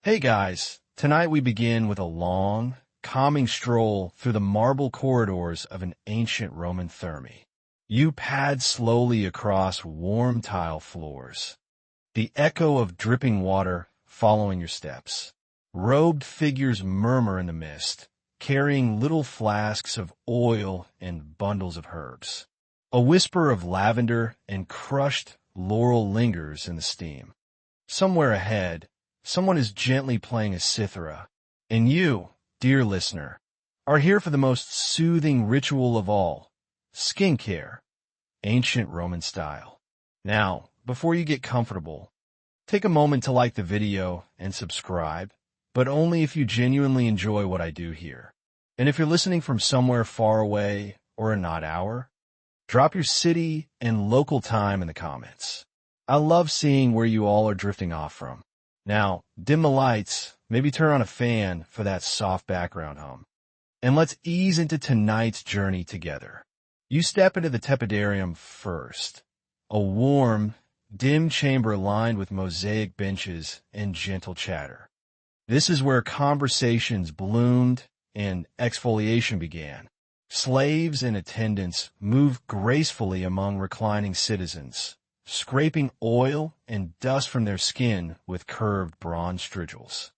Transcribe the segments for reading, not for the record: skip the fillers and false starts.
Hey guys, tonight we begin with a long, calming stroll through the marble corridors of an ancient Roman therme. You pad slowly across warm tile floors, the echo of dripping water following your steps. Robed figures murmur in the mist, carrying little flasks of oil and bundles of herbs. A whisper of lavender and crushed laurel lingers in the steam. Somewhere ahead, someone is gently playing a cithara, and you, dear listener, are here for the most soothing ritual of all, skincare, ancient Roman style. Now, before you get comfortable, take a moment to like the video and subscribe, but only if you genuinely enjoy what I do here. And if you're listening from somewhere far away or an odd hour, drop your city and local time in the comments. I love seeing where you all are drifting off from. Now, dim the lights, maybe turn on a fan for that soft background hum. And let's ease into tonight's journey together. You step into the tepidarium first, a warm, dim chamber lined with mosaic benches and gentle chatter. This is where conversations bloomed and exfoliation began. Slaves and attendants moved gracefully among reclining citizens, scraping oil and dust from their skin with curved bronze strigils.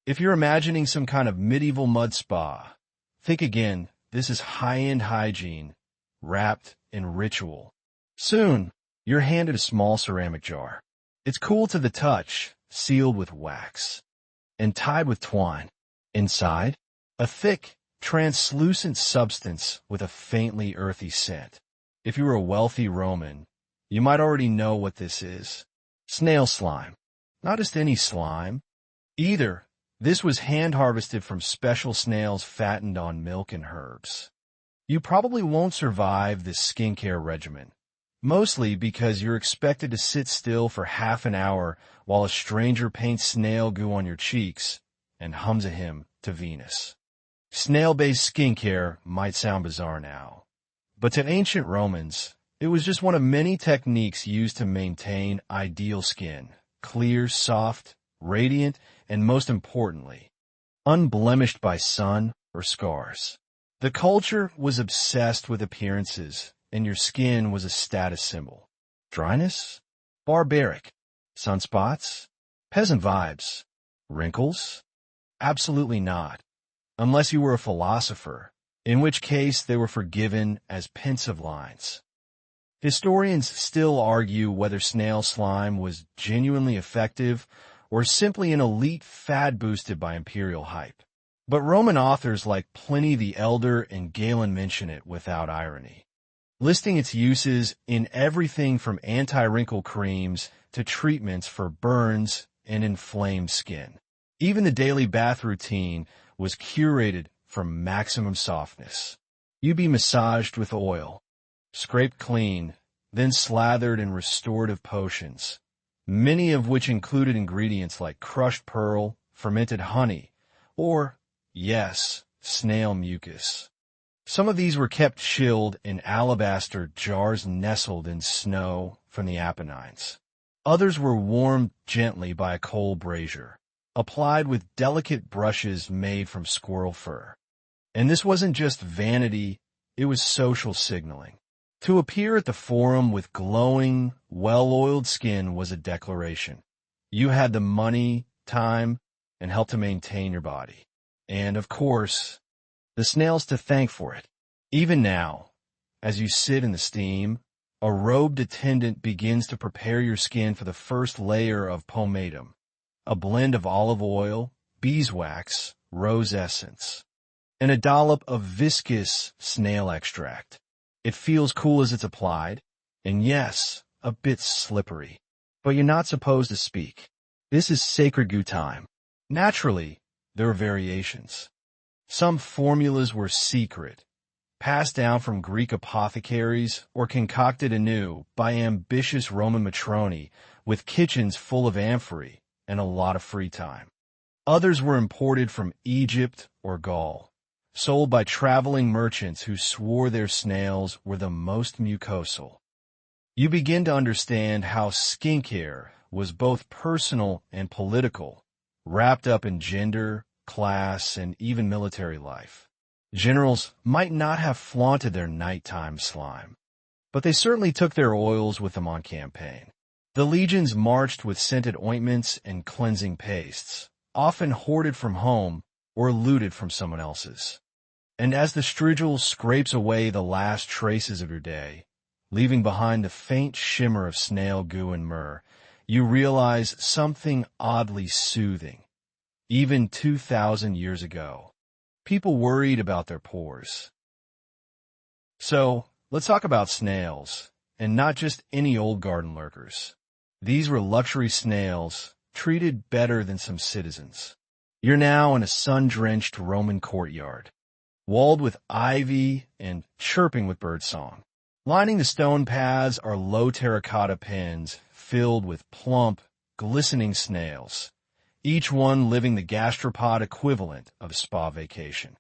If you're imagining some kind of medieval mud spa, think again, this is high-end hygiene, wrapped in ritual. Soon, you're handed a small ceramic jar. It's cool to the touch, sealed with wax, and tied with twine. Inside, a thick, translucent substance with a faintly earthy scent. If you were a wealthy Roman, you might already know what this is. Snail slime. Not just any slime. Either. This was hand-harvested from special snails fattened on milk and herbs. You probably won't survive this skincare regimen, mostly because you're expected to sit still for half an hour while a stranger paints snail goo on your cheeks and hums a hymn to Venus. Snail-based skincare might sound bizarre now, but to ancient Romans, it was just one of many techniques used to maintain ideal skin, clear, soft, radiant, and most importantly, unblemished by sun or scars. The culture was obsessed with appearances, and your skin was a status symbol. Dryness? Barbaric. Sunspots? Peasant vibes. Wrinkles? Absolutely not. Unless you were a philosopher, in which case they were forgiven as pensive lines. Historians still argue whether snail slime was genuinely effective or simply an elite fad boosted by imperial hype. But Roman authors like Pliny the Elder and Galen mention it without irony, listing its uses in everything from anti-wrinkle creams to treatments for burns and inflamed skin. Even the daily bath routine was curated for maximum softness. You'd be massaged with oil, scraped clean, then slathered in restorative potions, many of which included ingredients like crushed pearl, fermented honey, or, yes, snail mucus. Some of these were kept chilled in alabaster jars nestled in snow from the Apennines. Others were warmed gently by a coal brazier, applied with delicate brushes made from squirrel fur. And this wasn't just vanity, it was social signaling. To appear at the forum with glowing, well-oiled skin was a declaration. You had the money, time, and help to maintain your body. And, of course, the snails to thank for it. Even now, as you sit in the steam, a robed attendant begins to prepare your skin for the first layer of pomatum, a blend of olive oil, beeswax, rose essence, and a dollop of viscous snail extract. It feels cool as it's applied, and yes, a bit slippery. But you're not supposed to speak. This is sacred goo time. Naturally, there are variations. Some formulas were secret, passed down from Greek apothecaries or concocted anew by ambitious Roman matroni with kitchens full of amphorae and a lot of free time. Others were imported from Egypt or Gaul, sold by traveling merchants who swore their snails were the most mucosal. You begin to understand how skincare was both personal and political, wrapped up in gender, class, and even military life. Generals might not have flaunted their nighttime slime, but they certainly took their oils with them on campaign. The legions marched with scented ointments and cleansing pastes, often hoarded from home or looted from someone else's. And as the strigil scrapes away the last traces of your day, leaving behind the faint shimmer of snail goo and myrrh, you realize something oddly soothing. Even 2,000 years ago, people worried about their pores. So, let's talk about snails, and not just any old garden lurkers. These were luxury snails, treated better than some citizens. You're now in a sun-drenched Roman courtyard, walled with ivy and chirping with birdsong. Lining the stone paths are low terracotta pens filled with plump, glistening snails, each one living the gastropod equivalent of a spa vacation.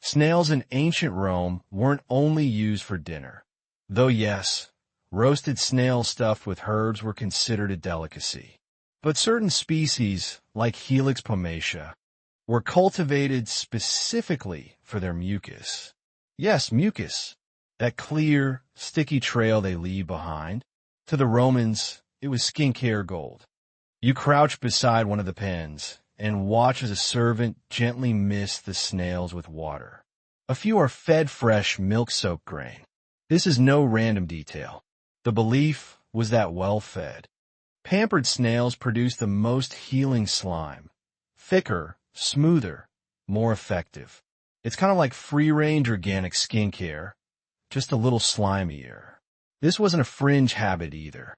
Snails in ancient Rome weren't only used for dinner, though yes, roasted snails stuffed with herbs were considered a delicacy. But certain species, like Helix pomatia, were cultivated specifically for their mucus. Yes, mucus, that clear, sticky trail they leave behind. To the Romans, it was skincare gold. You crouch beside one of the pens and watch as a servant gently mist the snails with water. A few are fed fresh milk-soaked grain. This is no random detail. The belief was that well-fed, pampered snails produce the most healing slime. Thicker, smoother, more effective. It's kind of like free-range organic skincare, just a little slimier. This wasn't a fringe habit either.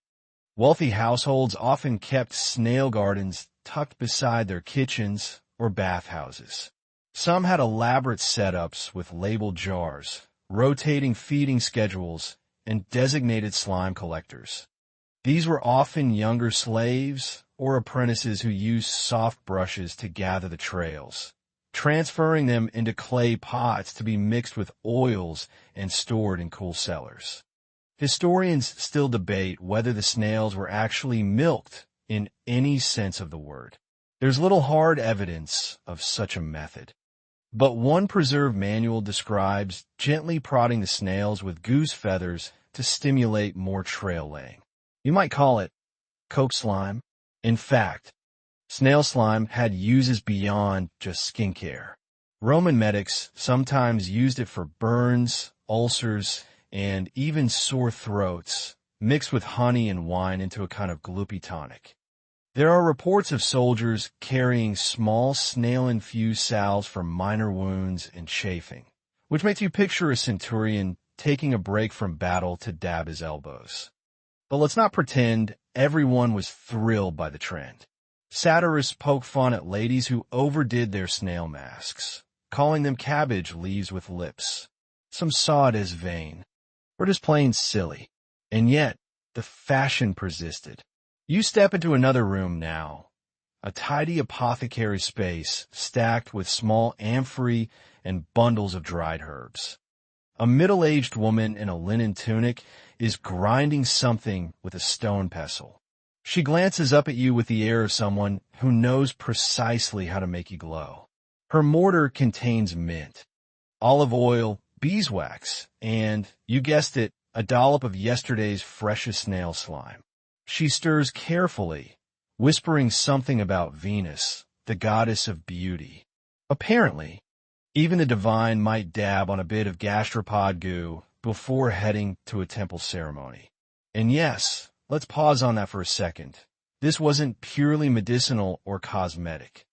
Wealthy households often kept snail gardens tucked beside their kitchens or bathhouses. Some had elaborate setups with labeled jars, rotating feeding schedules, and designated slime collectors. These were often younger slaves or apprentices who used soft brushes to gather the trails, transferring them into clay pots to be mixed with oils and stored in cool cellars. Historians still debate whether the snails were actually milked in any sense of the word. There's little hard evidence of such a method. But one preserved manual describes gently prodding the snails with goose feathers to stimulate more trail laying. You might call it coke slime. In fact, snail slime had uses beyond just skincare. Roman medics sometimes used it for burns, ulcers, and even sore throats, mixed with honey and wine into a kind of gloopy tonic. There are reports of soldiers carrying small snail-infused salves for minor wounds and chafing, which makes you picture a centurion taking a break from battle to dab his elbows. But let's not pretend everyone was thrilled by the trend. Satirists poke fun at ladies who overdid their snail masks, calling them cabbage leaves with lips. Some saw it as vain, or just plain silly. And yet, the fashion persisted. You step into another room now, a tidy apothecary space stacked with small amphorae and bundles of dried herbs. A middle-aged woman in a linen tunic is grinding something with a stone pestle. She glances up at you with the air of someone who knows precisely how to make you glow. Her mortar contains mint, olive oil, beeswax, and, you guessed it, a dollop of yesterday's freshest snail slime. She stirs carefully, whispering something about Venus, the goddess of beauty. Apparently, even the divine might dab on a bit of gastropod goo before heading to a temple ceremony. And yes, let's pause on that for a second. This wasn't purely medicinal or cosmetic.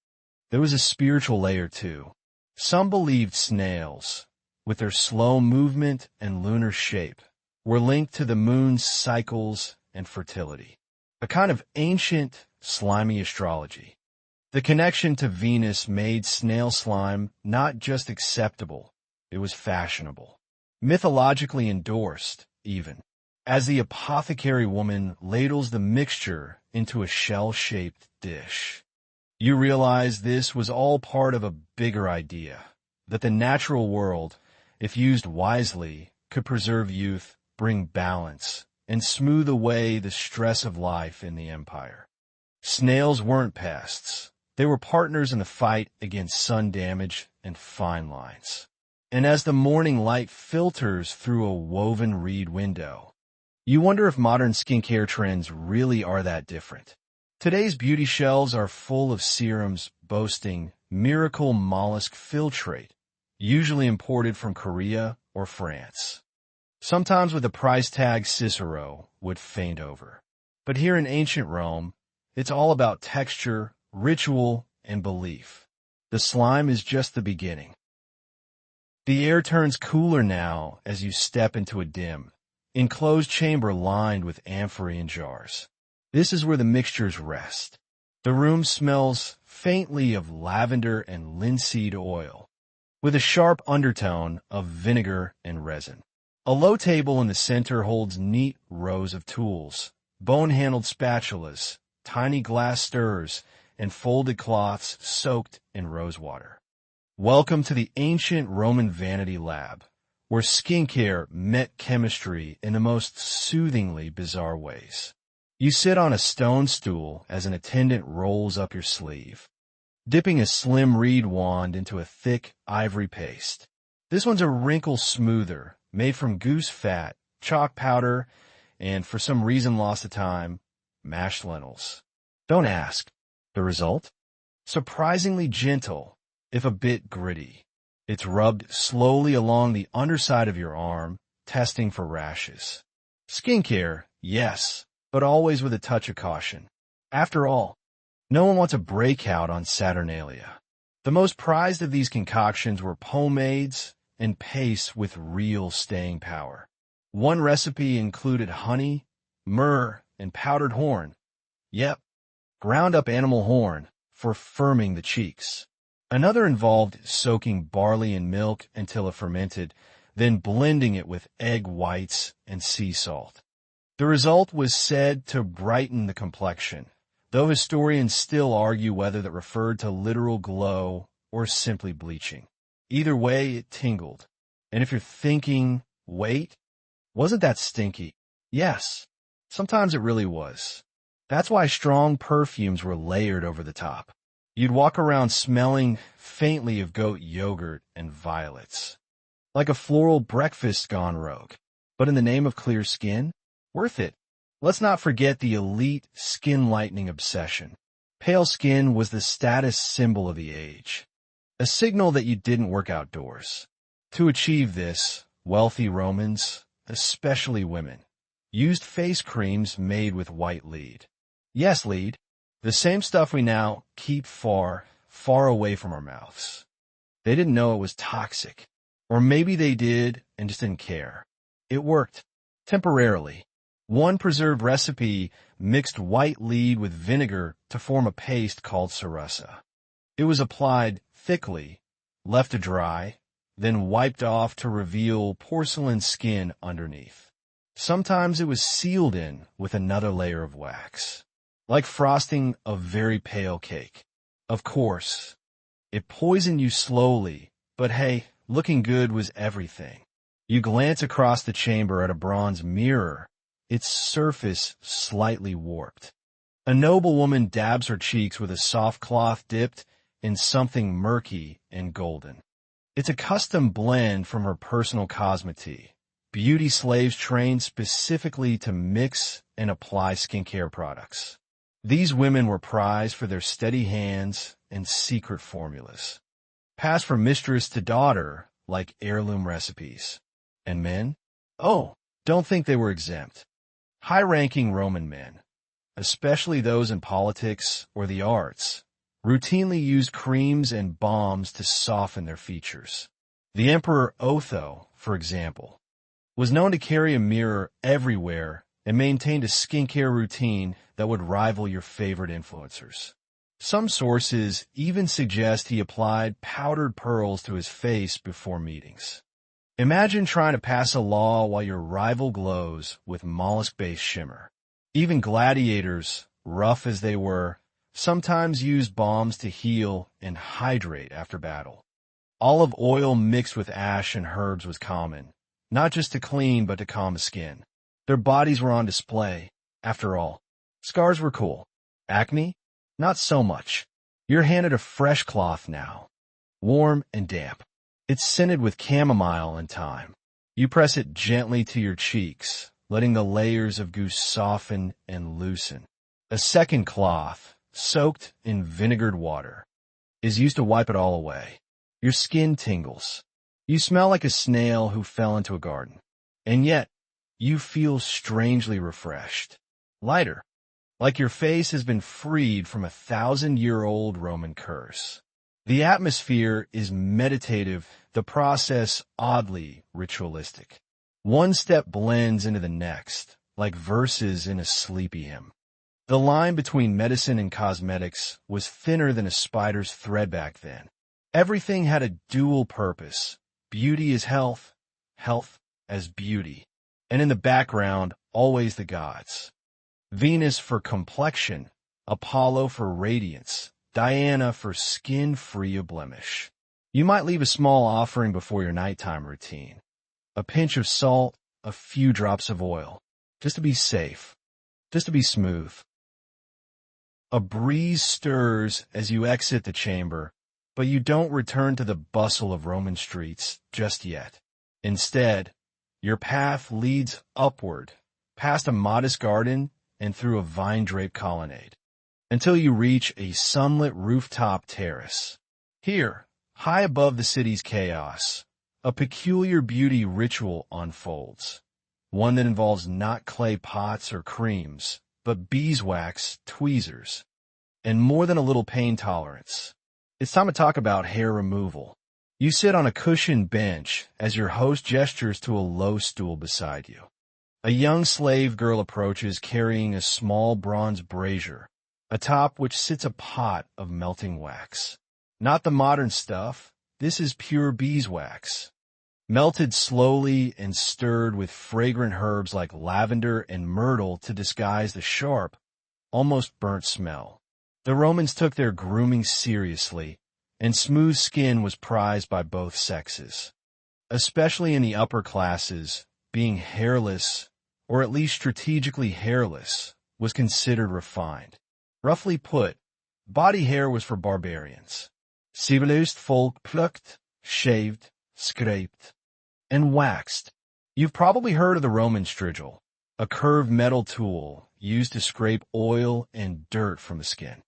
There was a spiritual layer too. Some believed snails, with their slow movement and lunar shape, were linked to the moon's cycles and fertility. A kind of ancient, slimy astrology. The connection to Venus made snail slime not just acceptable, it was fashionable. Mythologically endorsed, even. As the apothecary woman ladles the mixture into a shell-shaped dish. You realize this was all part of a bigger idea, that the natural world, if used wisely, could preserve youth, bring balance, and smooth away the stress of life in the empire. Snails weren't pests. They were partners in the fight against sun damage and fine lines. And as the morning light filters through a woven reed window, you wonder if modern skincare trends really are that different. Today's beauty shelves are full of serums boasting miracle mollusk filtrate, usually imported from Korea or France, sometimes with a price tag Cicero would faint over. But here in ancient Rome, it's all about texture, ritual, and belief. The slime is just the beginning. The air turns cooler now as you step into a dim, enclosed chamber lined with amphorean jars. This is where the mixtures rest. The room smells faintly of lavender and linseed oil, with a sharp undertone of vinegar and resin. A low table in the center holds neat rows of tools, bone-handled spatulas, tiny glass stirrers, and folded cloths soaked in rosewater. Welcome to the ancient Roman vanity lab, where skincare met chemistry in the most soothingly bizarre ways. You sit on a stone stool as an attendant rolls up your sleeve, dipping a slim reed wand into a thick ivory paste. This one's a wrinkle smoother, made from goose fat, chalk powder, and for some reason lost to time, mashed lentils. Don't ask. The result? Surprisingly gentle, if a bit gritty. It's rubbed slowly along the underside of your arm, testing for rashes. Skincare, yes, but always with a touch of caution. After all, no one wants a breakout on Saturnalia. The most prized of these concoctions were pomades and pastes with real staying power. One recipe included honey, myrrh, and powdered horn. Yep, ground up animal horn for firming the cheeks. Another involved soaking barley in milk until it fermented, then blending it with egg whites and sea salt. The result was said to brighten the complexion, though historians still argue whether that referred to literal glow or simply bleaching. Either way, it tingled. And if you're thinking, wait, wasn't that stinky? Yes, sometimes it really was. That's why strong perfumes were layered over the top. You'd walk around smelling faintly of goat yogurt and violets, like a floral breakfast gone rogue. But in the name of clear skin, worth it. Let's not forget the elite skin lightening obsession. Pale skin was the status symbol of the age, a signal that you didn't work outdoors. To achieve this, wealthy Romans, especially women, used face creams made with white lead. Yes, lead. The same stuff we now keep far, far away from our mouths. They didn't know it was toxic. Or maybe they did and just didn't care. It worked. Temporarily. One preserved recipe mixed white lead with vinegar to form a paste called cerasa. It was applied thickly, left to dry, then wiped off to reveal porcelain skin underneath. Sometimes it was sealed in with another layer of wax, like frosting a very pale cake. Of course, it poisoned you slowly, but hey, looking good was everything. You glance across the chamber at a bronze mirror, its surface slightly warped. A noblewoman dabs her cheeks with a soft cloth dipped in something murky and golden. It's a custom blend from her personal cosmetique. Beauty slaves trained specifically to mix and apply skincare products. These women were prized for their steady hands and secret formulas, passed from mistress to daughter like heirloom recipes. And men? Oh, don't think they were exempt. High-ranking Roman men, especially those in politics or the arts, routinely used creams and balms to soften their features. The Emperor Otho, for example, was known to carry a mirror everywhere and maintained a skincare routine that would rival your favorite influencers. Some sources even suggest he applied powdered pearls to his face before meetings. Imagine trying to pass a law while your rival glows with mollusk-based shimmer. Even gladiators, rough as they were, sometimes used balms to heal and hydrate after battle. Olive oil mixed with ash and herbs was common, not just to clean but to calm the skin. Their bodies were on display. After all, scars were cool. Acne? Not so much. You're handed a fresh cloth now, warm and damp. It's scented with chamomile and thyme. You press it gently to your cheeks, letting the layers of goo soften and loosen. A second cloth, soaked in vinegared water, is used to wipe it all away. Your skin tingles. You smell like a snail who fell into a garden. And yet, you feel strangely refreshed. Lighter. Like your face has been freed from a 1,000-year-old Roman curse. The atmosphere is meditative, the process oddly ritualistic. One step blends into the next, like verses in a sleepy hymn. The line between medicine and cosmetics was thinner than a spider's thread back then. Everything had a dual purpose. Beauty is health, health as beauty. And in the background, always the gods. Venus for complexion, Apollo for radiance, Diana for skin free of blemish. You might leave a small offering before your nighttime routine. A pinch of salt, a few drops of oil, just to be safe, just to be smooth. A breeze stirs as you exit the chamber, but you don't return to the bustle of Roman streets just yet. Instead, your path leads upward, past a modest garden and through a vine-draped colonnade, until you reach a sunlit rooftop terrace. Here, high above the city's chaos, a peculiar beauty ritual unfolds, one that involves not clay pots or creams, but beeswax, tweezers, and more than a little pain tolerance. It's time to talk about hair removal. You sit on a cushioned bench as your host gestures to a low stool beside you. A young slave girl approaches carrying a small bronze brazier, atop which sits a pot of melting wax. Not the modern stuff, this is pure beeswax. Melted slowly and stirred with fragrant herbs like lavender and myrtle to disguise the sharp, almost burnt smell. The Romans took their grooming seriously, and smooth skin was prized by both sexes. Especially in the upper classes, being hairless, or at least strategically hairless, was considered refined. Roughly put, body hair was for barbarians. Civilized folk plucked, shaved, scraped, and waxed. You've probably heard of the Roman strigil, a curved metal tool used to scrape oil and dirt from the skin.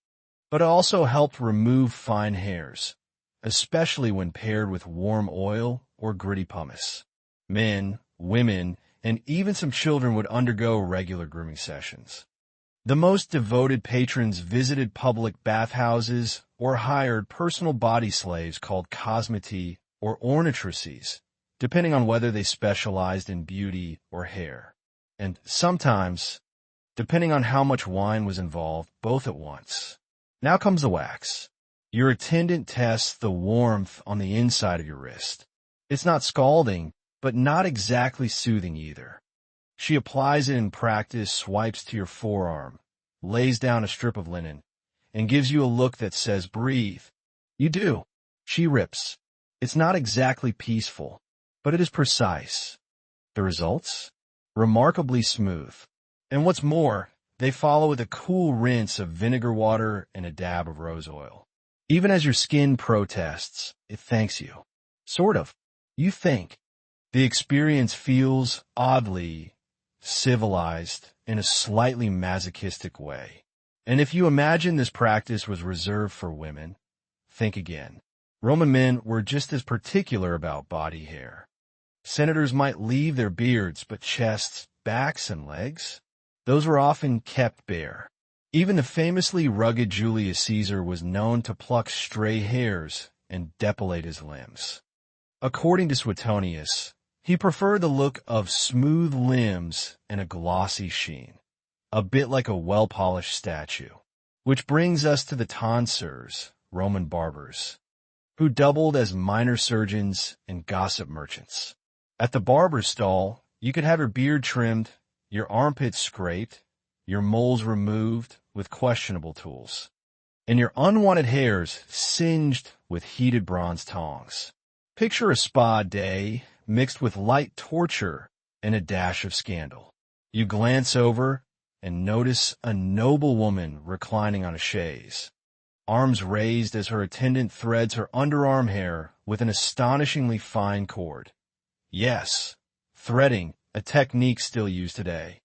But it also helped remove fine hairs, especially when paired with warm oil or gritty pumice. Men, women, and even some children would undergo regular grooming sessions. The most devoted patrons visited public bathhouses or hired personal body slaves called cosmeti or ornitresses, depending on whether they specialized in beauty or hair. And sometimes, depending on how much wine was involved, both at once. Now comes the wax. Your attendant tests the warmth on the inside of your wrist. It's not scalding, but not exactly soothing either. She applies it in practice, swipes to your forearm, lays down a strip of linen, and gives you a look that says, breathe. You do. She rips. It's not exactly peaceful, but it is precise. The results? Remarkably smooth. And what's more, they follow with a cool rinse of vinegar water and a dab of rose oil. Even as your skin protests, it thanks you. Sort of. You think. The experience feels oddly civilized in a slightly masochistic way. And if you imagine this practice was reserved for women, think again. Roman men were just as particular about body hair. Senators might leave their beards, but chests, backs, and legs? Those were often kept bare. Even the famously rugged Julius Caesar was known to pluck stray hairs and depilate his limbs. According to Suetonius, he preferred the look of smooth limbs and a glossy sheen, a bit like a well-polished statue. Which brings us to the tonsors, Roman barbers, who doubled as minor surgeons and gossip merchants. At the barber's stall, you could have your beard trimmed, your armpits scraped, your moles removed with questionable tools, and your unwanted hairs singed with heated bronze tongs. Picture a spa day mixed with light torture and a dash of scandal. You glance over and notice a noblewoman reclining on a chaise. arms raised as her attendant threads her underarm hair with an astonishingly fine cord. Yes, threading, a technique still used today.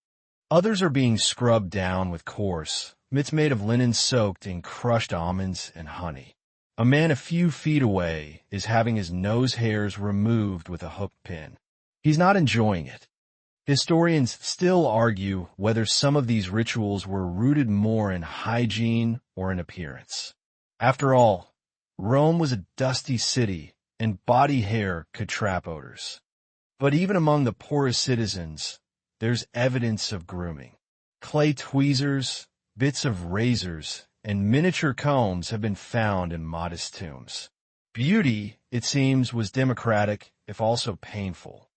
Others are being scrubbed down with coarse, mitts made of linen soaked in crushed almonds and honey. A man a few feet away is having his nose hairs removed with a hook pin. He's not enjoying it. Historians still argue whether some of these rituals were rooted more in hygiene or in appearance. After all, Rome was a dusty city, and body hair could trap odors. But even among the poorest citizens, there's evidence of grooming. Clay tweezers, bits of razors, and miniature combs have been found in modest tombs. Beauty, it seems, was democratic, if also painful.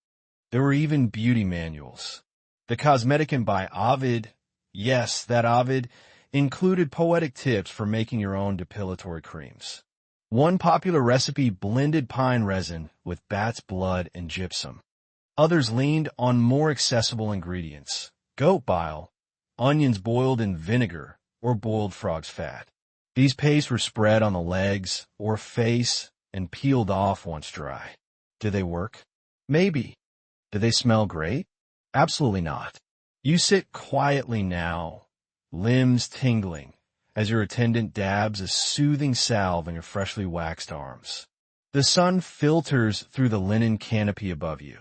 There were even beauty manuals. The Cosmeticon by Ovid, yes, that Ovid, included poetic tips for making your own depilatory creams. One popular recipe blended pine resin with bat's blood and gypsum. Others leaned on more accessible ingredients: goat bile, onions boiled in vinegar, or boiled frog's fat. These pastes were spread on the legs or face and peeled off once dry. Did they work? Maybe. Did they smell great? Absolutely not. You sit quietly now, limbs tingling, as your attendant dabs a soothing salve on your freshly waxed arms. The sun filters through the linen canopy above you,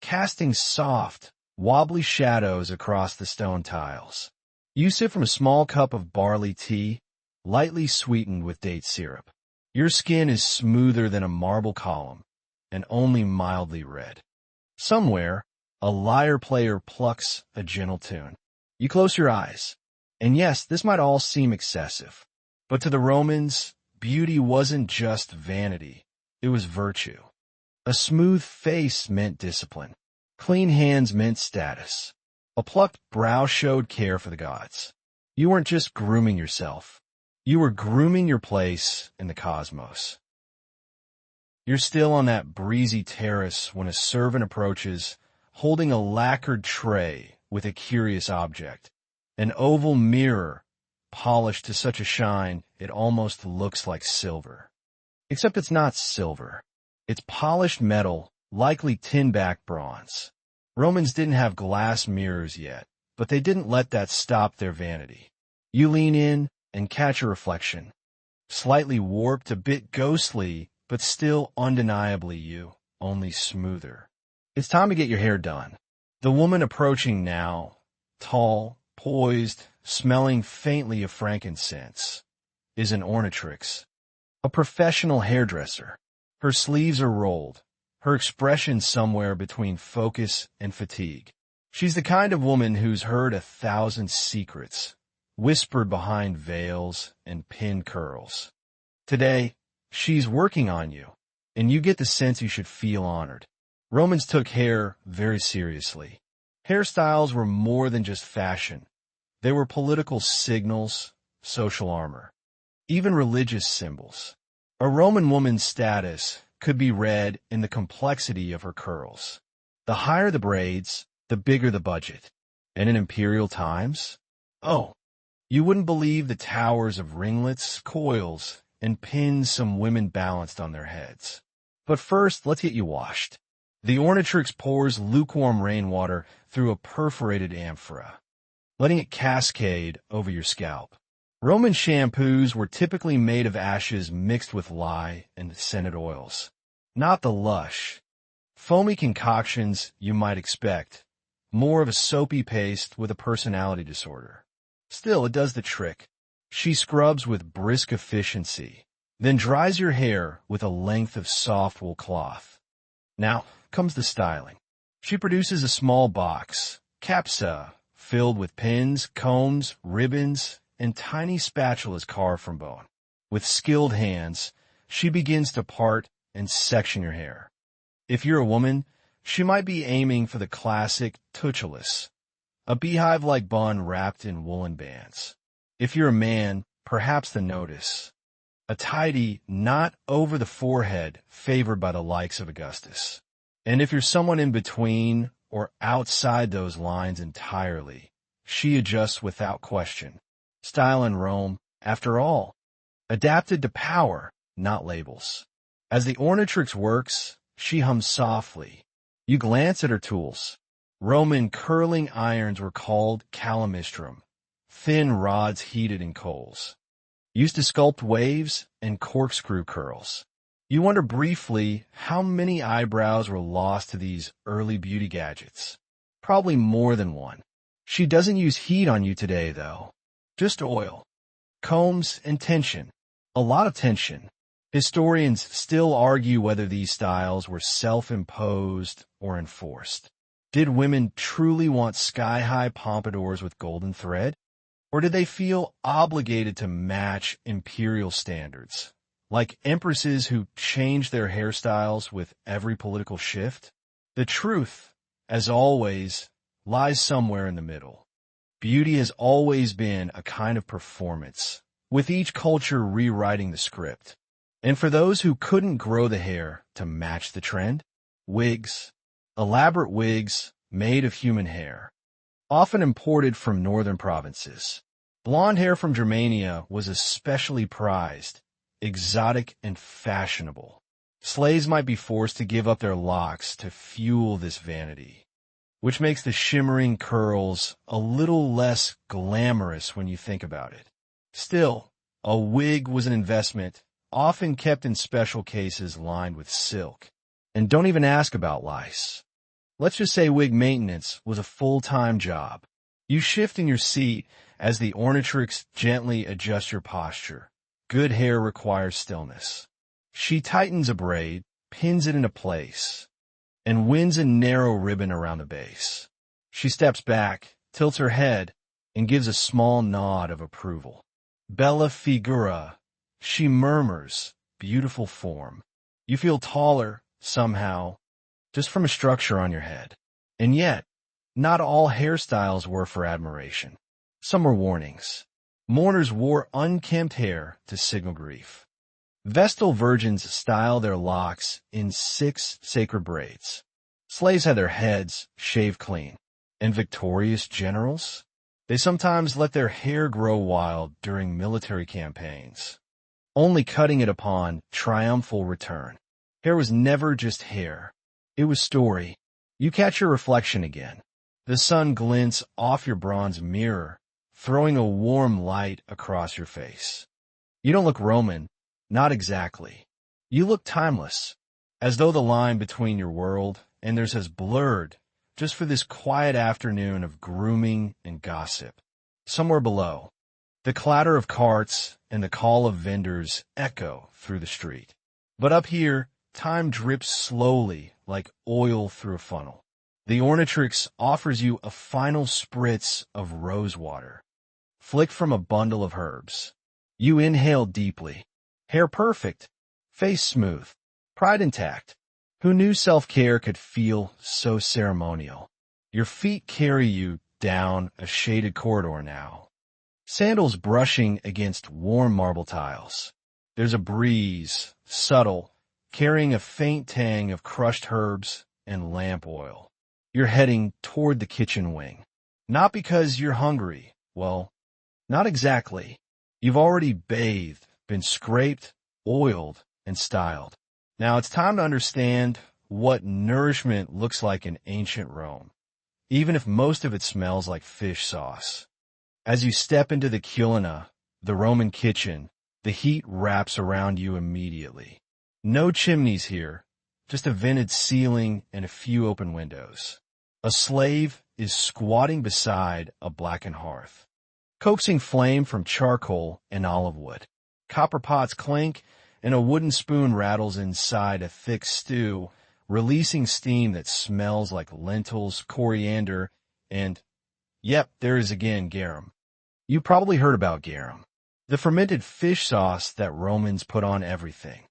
casting soft, wobbly shadows across the stone tiles. You sip from a small cup of barley tea, lightly sweetened with date syrup. Your skin is smoother than a marble column, and only mildly red. Somewhere, a lyre player plucks a gentle tune. You close your eyes, and yes, this might all seem excessive, but to the Romans, beauty wasn't just vanity, it was virtue. A smooth face meant discipline. Clean hands meant status. A plucked brow showed care for the gods. You weren't just grooming yourself. You were grooming your place in the cosmos. You're still on that breezy terrace when a servant approaches, holding a lacquered tray with a curious object, an oval mirror polished to such a shine it almost looks like silver. Except it's not silver. It's polished metal, likely tin-backed bronze. Romans didn't have glass mirrors yet, but they didn't let that stop their vanity. You lean in and catch a reflection, slightly warped, a bit ghostly, but still undeniably you, only smoother. It's time to get your hair done. The woman approaching now, tall, poised, smelling faintly of frankincense, is an ornatrix, a professional hairdresser. Her sleeves are rolled, her expression somewhere between focus and fatigue. She's the kind of woman who's heard 1,000 secrets, whispered behind veils and pinned curls. Today, she's working on you, and you get the sense you should feel honored. Romans took hair very seriously. Hairstyles were more than just fashion. They were political signals, social armor, even religious symbols. A Roman woman's status could be read in the complexity of her curls. The higher the braids, the bigger the budget. And in imperial times, oh, you wouldn't believe the towers of ringlets, coils, and pins some women balanced on their heads. But first, let's get you washed. The ornatrix pours lukewarm rainwater through a perforated amphora, letting it cascade over your scalp. Roman shampoos were typically made of ashes mixed with lye and scented oils, not the lush, foamy concoctions you might expect, more of a soapy paste with a personality disorder. Still, it does the trick. She scrubs with brisk efficiency, then dries your hair with a length of soft wool cloth. Now comes the styling. She produces a small box, capsa, filled with pins, combs, ribbons, and tiny spatulas carved from bone. With skilled hands, she begins to part and section your hair. If you're a woman, she might be aiming for the classic tutulus, a beehive-like bun wrapped in woolen bands. If you're a man, perhaps the notice, a tidy, knot over the forehead favored by the likes of Augustus. And if you're someone in between or outside those lines entirely, she adjusts without question. Style in Rome, after all, adapted to power, not labels. As the ornatrix works, she hums softly. You glance at her tools. Roman curling irons were called calamistrum, thin rods heated in coals, used to sculpt waves and corkscrew curls. You wonder briefly how many eyebrows were lost to these early beauty gadgets. Probably more than one. She doesn't use heat on you today, though. Just oil, combs, and tension. A lot of tension. Historians still argue whether these styles were self-imposed or enforced. Did women truly want sky-high pompadours with golden thread? Or did they feel obligated to match imperial standards, like empresses who changed their hairstyles with every political shift? The truth, as always, lies somewhere in the middle. Beauty has always been a kind of performance, with each culture rewriting the script. And for those who couldn't grow the hair to match the trend, wigs, elaborate wigs made of human hair, often imported from northern provinces. Blonde hair from Germania was especially prized, exotic and fashionable. Slaves might be forced to give up their locks to fuel this vanity, which makes the shimmering curls a little less glamorous when you think about it. Still, a wig was an investment, often kept in special cases lined with silk. And don't even ask about lice. Let's just say wig maintenance was a full-time job. You shift in your seat as the ornatrix gently adjusts your posture. Good hair requires stillness. She tightens a braid, pins it into place, and winds a narrow ribbon around the base. She steps back, tilts her head, and gives a small nod of approval. Bella figura, she murmurs, beautiful form. You feel taller, somehow, just from a structure on your head. And yet, not all hairstyles were for admiration. Some were warnings. Mourners wore unkempt hair to signal grief. Vestal virgins styled their locks in 6 sacred braids. Slaves had their heads shaved clean. And victorious generals? They sometimes let their hair grow wild during military campaigns, only cutting it upon triumphal return. Hair was never just hair. It was story. You catch your reflection again. The sun glints off your bronze mirror, throwing a warm light across your face. You don't look Roman, not exactly. You look timeless, as though the line between your world and theirs has blurred just for this quiet afternoon of grooming and gossip. Somewhere below, the clatter of carts and the call of vendors echo through the street. But up here, time drips slowly like oil through a funnel. The ornatrix offers you a final spritz of rose water, flicked from a bundle of herbs. You inhale deeply. Hair perfect, face smooth, pride intact. Who knew self-care could feel so ceremonial? Your feet carry you down a shaded corridor now, sandals brushing against warm marble tiles. There's a breeze, subtle, carrying a faint tang of crushed herbs and lamp oil. You're heading toward the kitchen wing. Not because you're hungry. Well, not exactly. You've already bathed, been scraped, oiled, and styled. Now it's time to understand what nourishment looks like in ancient Rome, even if most of it smells like fish sauce. As you step into the culina, the Roman kitchen, the heat wraps around you immediately. No chimneys here, just a vented ceiling and a few open windows. A slave is squatting beside a blackened hearth, coaxing flame from charcoal and olive wood. Copper pots clink, and a wooden spoon rattles inside a thick stew, releasing steam that smells like lentils, coriander, and, yep, there is again garum. You probably heard about garum, the fermented fish sauce that Romans put on everything.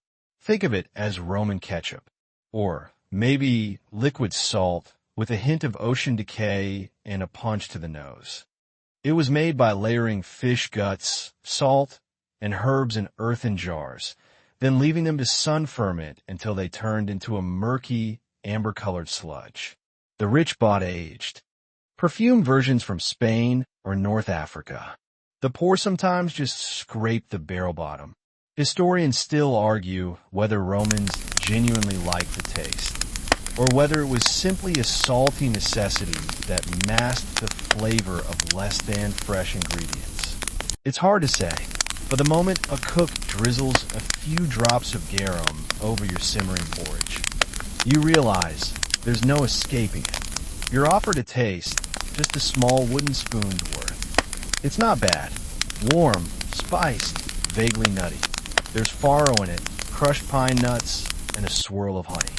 Think of it as Roman ketchup, or maybe liquid salt with a hint of ocean decay and a punch to the nose. It was made by layering fish guts, salt, and herbs in earthen jars, then leaving them to sun ferment until they turned into a murky, amber-colored sludge. The rich bought aged. Perfumed versions from Spain or North Africa. The poor sometimes just scrape the barrel bottom, Historians still argue whether Romans genuinely liked the taste, or whether it was simply a salty necessity that masked the flavor of less-than fresh ingredients. It's hard to say, but the moment a cook drizzles a few drops of garum over your simmering porridge, you realize there's no escaping it. You're offered a taste, just a small wooden spoon's worth. It's not bad. Warm, spiced, vaguely nutty. There's farro in it, crushed pine nuts, and a swirl of honey.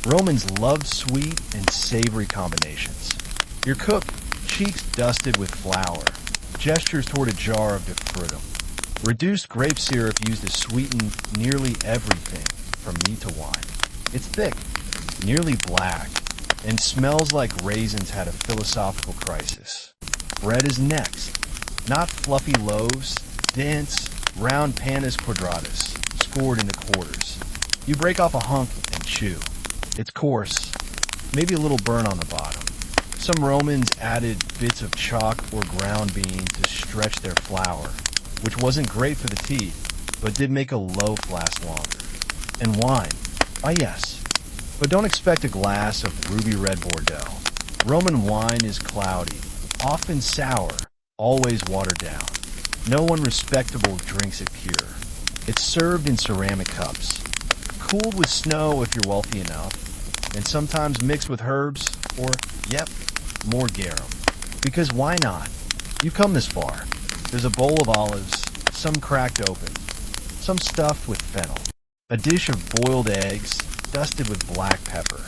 Romans loved sweet and savory combinations. Your cook, cheeks dusted with flour, gestures toward a jar of defrutum. Reduced grape syrup used to sweeten nearly everything from meat to wine. It's thick, nearly black, and smells like raisins had a philosophical crisis. Bread is next. Not fluffy loaves, dense, round panes quadratus, scored into quarters. You break off a hunk and chew. It's coarse, maybe a little burn on the bottom. Some Romans added bits of chalk or ground bean to stretch their flour, which wasn't great for the teeth, but did make a loaf last longer. And wine. Ah yes. But don't expect a glass of ruby red Bordeaux. Roman wine is cloudy, often sour, always watered down. No one respectable drinks it pure. It's served in ceramic cups, cooled with snow if you're wealthy enough, and sometimes mixed with herbs or, yep, more garum. Because why not? You've come this far. There's a bowl of olives, some cracked open, some stuffed with fennel, a dish of boiled eggs dusted with black pepper,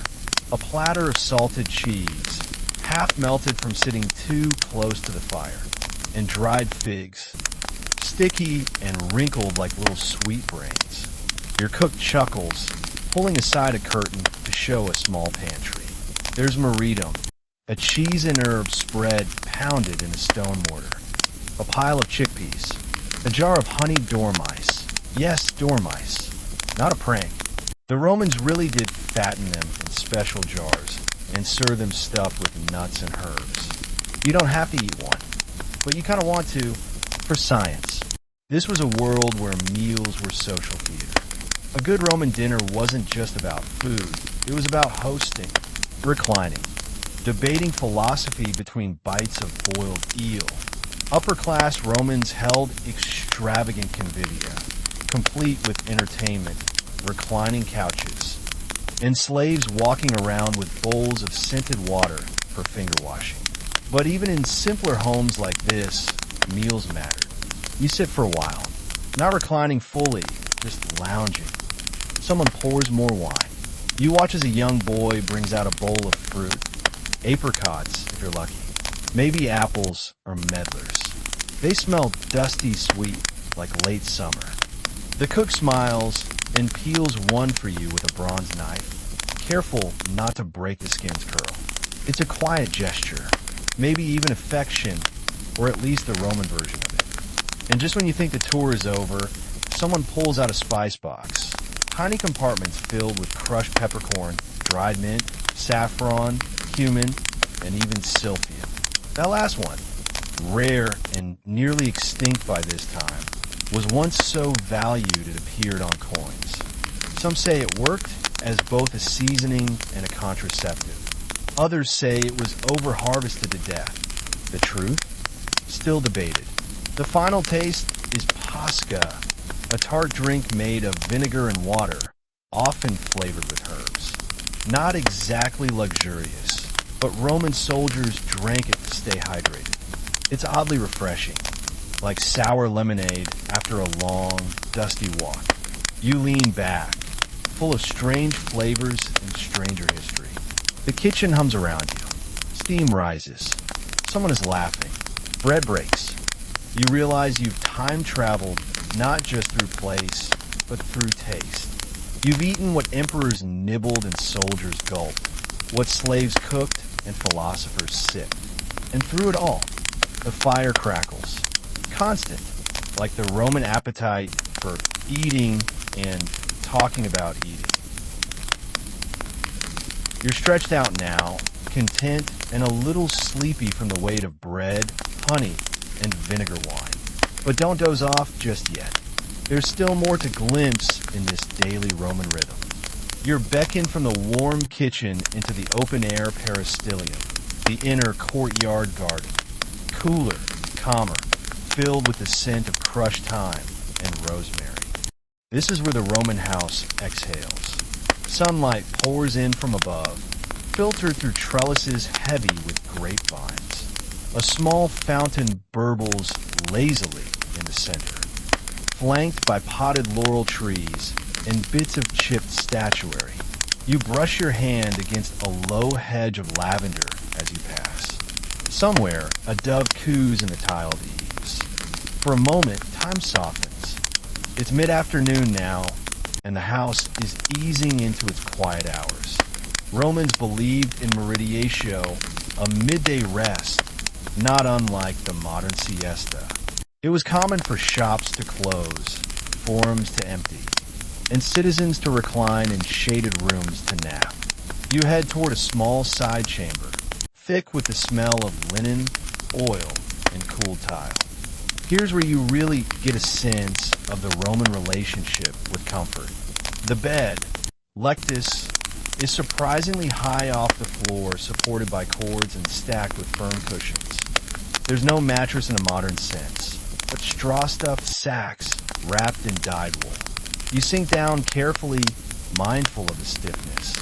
a platter of salted cheese, half melted from sitting too close to the fire, and dried figs, sticky and wrinkled like little sweetbrains. Your cook chuckles, pulling aside a curtain to show a small pantry. There's maridum, a cheese and herb spread pounded in a stone mortar, a pile of chickpeas, a jar of honeyed dormice. Yes, dormice. Not a prank. The Romans really did fatten them in special jars and serve them stuffed with nuts and herbs. You don't have to eat one, but you kind of want to, for science. This was a world where meals were social theater. A good Roman dinner wasn't just about food. It was about hosting, reclining, debating philosophy between bites of boiled eel. Upper-class Romans held extravagant convivia, complete with entertainment, reclining couches, and slaves walking around with bowls of scented water for finger washing. But even in simpler homes like this, meals mattered. You sit for a while, not reclining fully, just lounging. Someone pours more wine. You watch as a young boy brings out a bowl of fruit, apricots if you're lucky, maybe apples or medlars. They smell dusty sweet like late summer. The cook smiles and peels one for you with a bronze knife, careful not to break the skin's curl. It's a quiet gesture, maybe even affection, or at least the Roman version of it. And just when you think the tour is over, someone pulls out a spice box. Tiny compartments filled with crushed peppercorn, dried mint, saffron, cumin, and even sylphium. That last one, rare and nearly extinct by this time, was once so valued it appeared on coins. Some say it worked as both a seasoning and a contraceptive. Others say it was over-harvested to death. The truth? Still debated. The final taste is pasca, a tart drink made of vinegar and water, often flavored with herbs. Not exactly luxurious, but Roman soldiers drank it to stay hydrated. It's oddly refreshing, like sour lemonade after a long, dusty walk. You lean back, full of strange flavors and stranger history. The kitchen hums around you. Steam rises. Someone is laughing. Bread breaks. You realize you've time-traveled not just through place, but through taste. You've eaten what emperors nibbled and soldiers gulped, what slaves cooked and philosophers sipped. And through it all, the fire crackles, constant, like the Roman appetite for eating and talking about eating. You're stretched out now, content and a little sleepy from the weight of bread, honey, and vinegar wine. But don't doze off just yet. there's still more to glimpse in this daily Roman rhythm. You're beckoned from the warm kitchen into the open-air peristylium, the inner courtyard garden, cooler, calmer, filled with the scent of crushed thyme and rosemary. This is where the Roman house exhales. Sunlight pours in from above, filtered through trellises heavy with grapevines. A small fountain burbles lazily in the center, flanked by potted laurel trees and bits of chipped statuary. You brush your hand against a low hedge of lavender as you pass. Somewhere, a dove coos in the tiled eaves. For a moment, time softens. It's mid-afternoon now, and the house is easing into its quiet hours. Romans believed in meridiatio, a midday rest, not unlike the modern siesta. It was common for shops to close, forums to empty, and citizens to recline in shaded rooms to nap. You head toward a small side chamber, thick with the smell of linen, oil, and cool tile. Here's where you really get a sense of the Roman relationship with comfort. The bed, lectus, is surprisingly high off the floor, supported by cords and stacked with firm cushions. There's no mattress in a modern sense, but straw-stuffed sacks wrapped in dyed wool. You sink down carefully, mindful of the stiffness.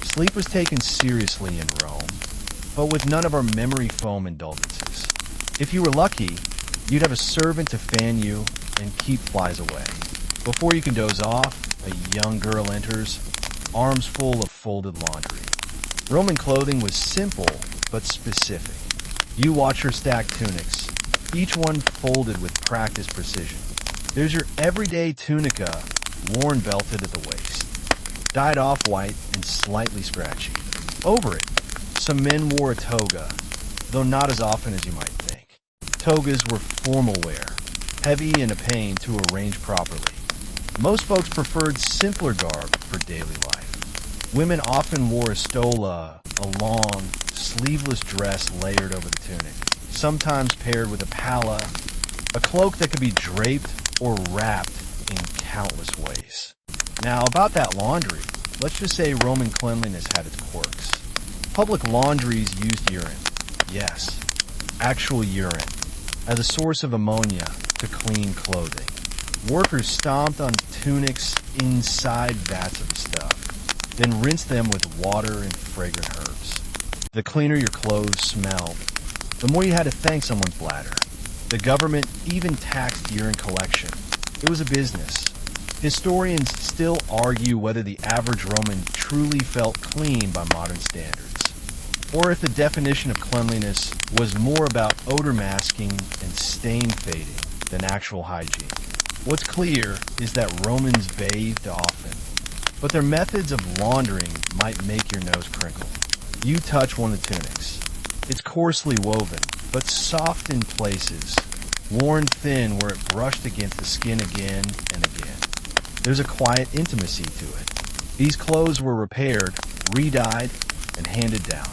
Sleep was taken seriously in Rome, but with none of our memory foam indulgences. If you were lucky, you'd have a servant to fan you and keep flies away. Before you can doze off, a young girl enters, arms full of folded laundry. Roman clothing was simple but specific. You watch her stack tunics, each one folded with practiced precision. There's your everyday tunica, worn belted at the waist, dyed off-white and slightly scratchy. Over it, some men wore a toga, though not as often as you might think. Togas were formal wear, heavy and a pain to arrange properly. Most folks preferred simpler garb for daily life. Women often wore a stola, a long, sleeveless dress layered over the tunic, sometimes paired with a palla, a cloak that could be draped or wrapped in countless ways. Now, about that laundry, let's just say Roman cleanliness had its quirks. Public laundries used urine, yes, actual urine, as a source of ammonia to clean clothing. Workers stomped on tunics inside vats of the stuff, then rinsed them with water and fragrant herbs. The cleaner your clothes smelled, the more you had to thank someone's bladder. The government even taxed urine collection. It was a business. Historians still argue whether the average Roman truly felt clean by modern standards, or if the definition of cleanliness was more about odor masking and stain fading than actual hygiene. What's clear is that Romans bathed often, but their methods of laundering might make your nose crinkle. You touch one of the tunics. It's coarsely woven, but soft in places, worn thin where it brushed against the skin again and again. There's a quiet intimacy to it. These clothes were repaired, re-dyed, and handed down.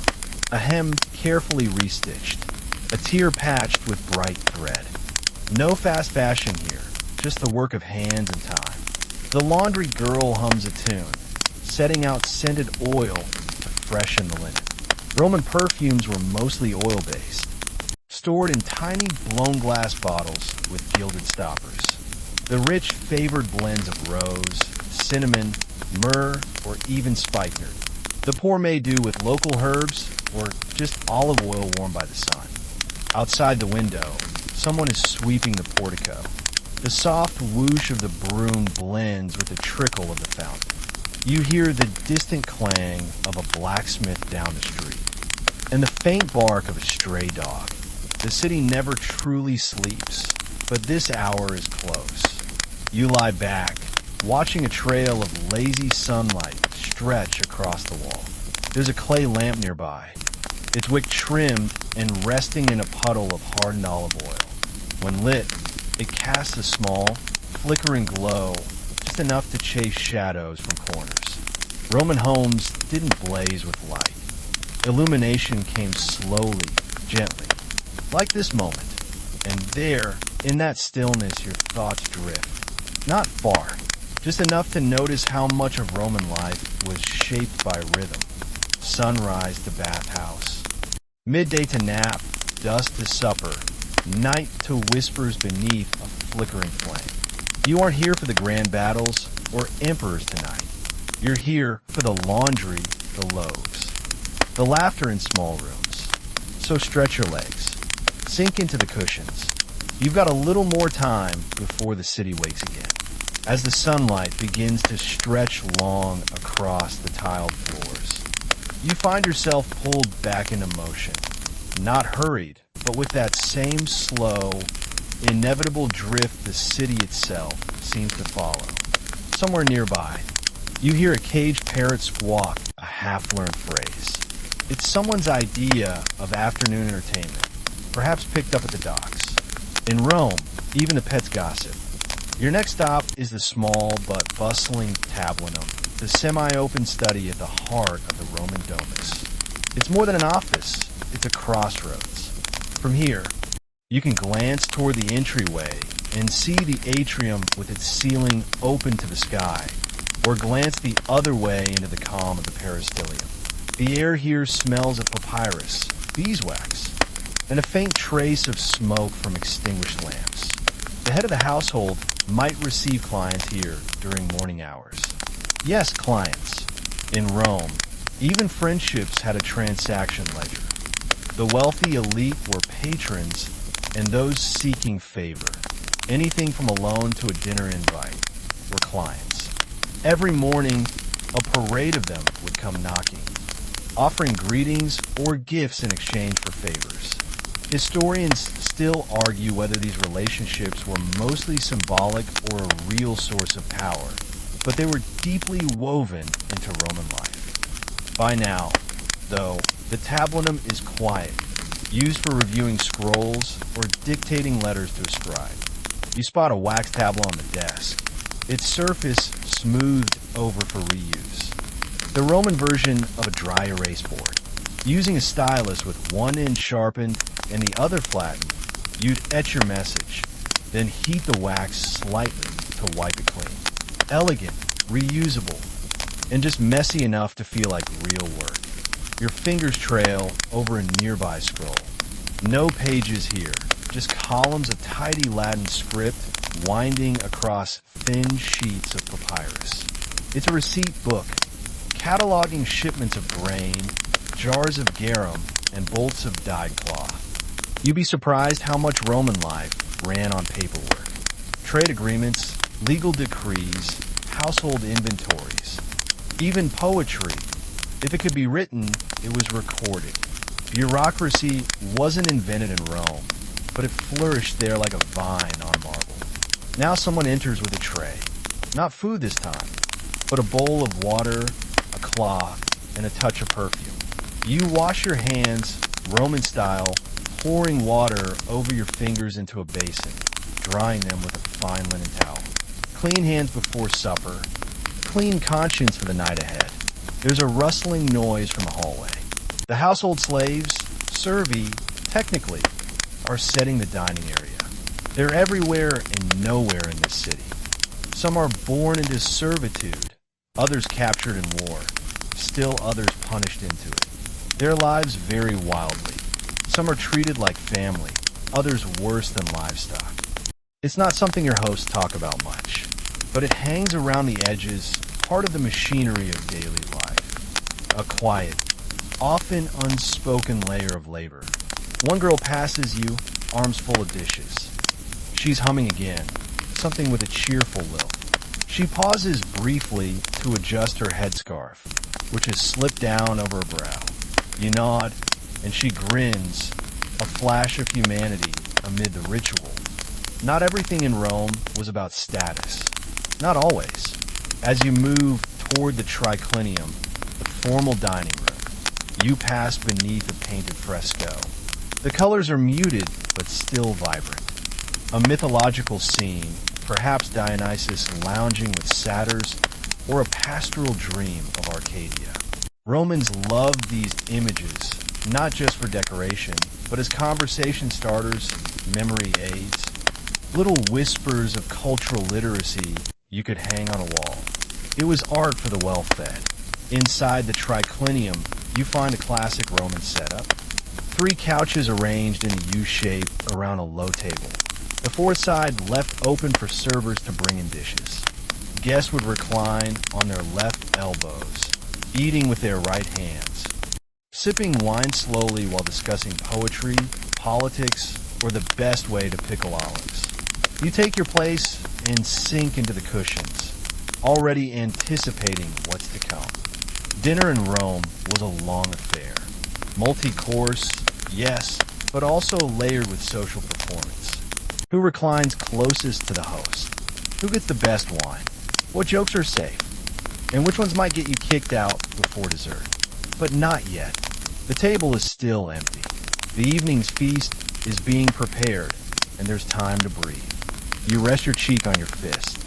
A hem carefully restitched, a tear patched with bright thread. No fast fashion here, just the work of hands and time. The laundry girl hums a tune, setting out scented oil to freshen the linen. Roman perfumes were mostly oil-based, stored in tiny blown glass bottles with gilded stoppers. The rich favored blends of rose, cinnamon, myrrh, or even spikenard. The poor may do with local herbs or just olive oil warmed by the sun. Outside the window, someone is sweeping the portico. The soft whoosh of the broom blends with the trickle of the fountain. You hear the distant clang of a blacksmith down the street, and the faint bark of a stray dog. The city never truly sleeps, but this hour is close. You lie back, watching a trail of lazy sunlight stretch across the wall. There's a clay lamp nearby, its wick trimmed and resting in a puddle of hardened olive oil. When lit, it casts a small, flickering glow, just enough to chase shadows from corners. Roman homes didn't blaze with light. Illumination came slowly, gently, like this moment. And there, in that stillness, your thoughts drift. Not far, just enough to notice how much of Roman life was shaped by rhythm. Sunrise to bathhouse, midday to nap, dusk to supper, night to whispers beneath a flickering flame. You aren't here for the grand battles or emperors tonight. You're here for the laundry, the loaves, the laughter in small rooms. So stretch your legs, sink into the cushions. You've got a little more time before the city wakes again. As the sunlight begins to stretch long across the tiled floors, you find yourself pulled back into motion, not hurried, but with that same slow, inevitable drift the city itself seems to follow. Somewhere nearby, you hear a caged parrot squawk a half-learned phrase. It's someone's idea of afternoon entertainment, perhaps picked up at the docks. In Rome, even the pets gossip. Your next stop is the small but bustling tablinum, the semi-open study at the heart of the Roman domus. It's more than an office, it's a crossroads. From here, you can glance toward the entryway and see the atrium with its ceiling open to the sky, or glance the other way into the calm of the peristylium. The air here smells of papyrus, beeswax, and a faint trace of smoke from extinguished lamps. The head of the household might receive clients here during morning hours. Yes, clients. In Rome, even friendships had a transaction ledger. The wealthy elite were patrons, and those seeking favor, anything from a loan to a dinner invite, were clients. Every morning, a parade of them would come knocking, offering greetings or gifts in exchange for favors. Historians still argue whether these relationships were mostly symbolic or a real source of power, but they were deeply woven into Roman life. By now, though, the tablinum is quiet, used for reviewing scrolls or dictating letters to a scribe. You spot a wax tablet on the desk, its surface smoothed over for reuse. The Roman version of a dry erase board. Using a stylus with one end sharpened and the other flattened, you'd etch your message, then heat the wax slightly to wipe it clean. Elegant, reusable, and just messy enough to feel like real work. Your fingers trail over a nearby scroll. No pages here, just columns of tidy Latin script winding across thin sheets of papyrus. It's a receipt book, cataloging shipments of grain, jars of garum, and bolts of dyed cloth. You'd be surprised how much Roman life ran on paperwork. Trade agreements, legal decrees, household inventories, even poetry. If it could be written, it was recorded. Bureaucracy wasn't invented in Rome, but it flourished there like a vine on marble. Now someone enters with a tray. Not food this time, but a bowl of water, a cloth, and a touch of perfume. You wash your hands, Roman style, pouring water over your fingers into a basin, drying them with a fine linen towel. Clean hands before supper, clean conscience for the night ahead. There's a rustling noise from the hallway. The household slaves, servi, technically, are setting the dining area. They're everywhere and nowhere in this city. Some are born into servitude, others captured in war, still others punished into it. Their lives vary wildly. Some are treated like family, others worse than livestock. It's not something your hosts talk about much, but it hangs around the edges, part of the machinery of daily life. A quiet, often unspoken layer of labor. One girl passes you, arms full of dishes. She's humming again, something with a cheerful lilt. She pauses briefly to adjust her headscarf, which has slipped down over her brow. You nod, and she grins, a flash of humanity amid the ritual. Not everything in Rome was about status. Not always. As you move toward the triclinium, the formal dining room, you pass beneath a painted fresco. The colors are muted, but still vibrant. A mythological scene, perhaps Dionysus lounging with satyrs, or a pastoral dream of Arcadia. Romans loved these images, not just for decoration, but as conversation starters, memory aids. little whispers of cultural literacy you could hang on a wall. It was art for the well-fed. Inside the triclinium, you find a classic Roman setup. 3 couches arranged in a U shape around a low table. The fourth side left open for servers to bring in dishes. Guests would recline on their left elbows, eating with their right hands, sipping wine slowly while discussing poetry, politics, or the best way to pickle olives. You take your place and sink into the cushions, already anticipating what's to come. Dinner in Rome was a long affair. Multi-course, yes, but also layered with social performance. Who reclines closest to the host? Who gets the best wine? What jokes are safe? And which ones might get you kicked out before dessert? But not yet. The table is still empty. The evening's feast is being prepared, and there's time to breathe. You rest your cheek on your fist,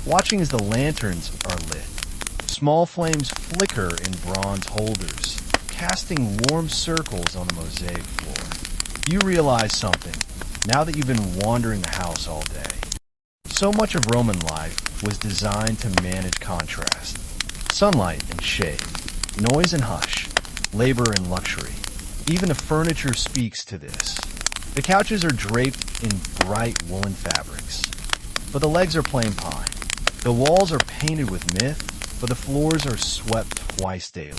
watching as the lanterns are lit. Small flames flicker in bronze holders, casting warm circles on the mosaic floor. You realize something, now that you've been wandering the house all day. So much of Roman life was designed to manage contrast. Sunlight and shade, noise and hush, labor and luxury. Even the furniture speaks to this. The couches are draped in bright woolen fabrics, but the legs are plain pine. The walls are painted with myth, but the floors are swept twice daily.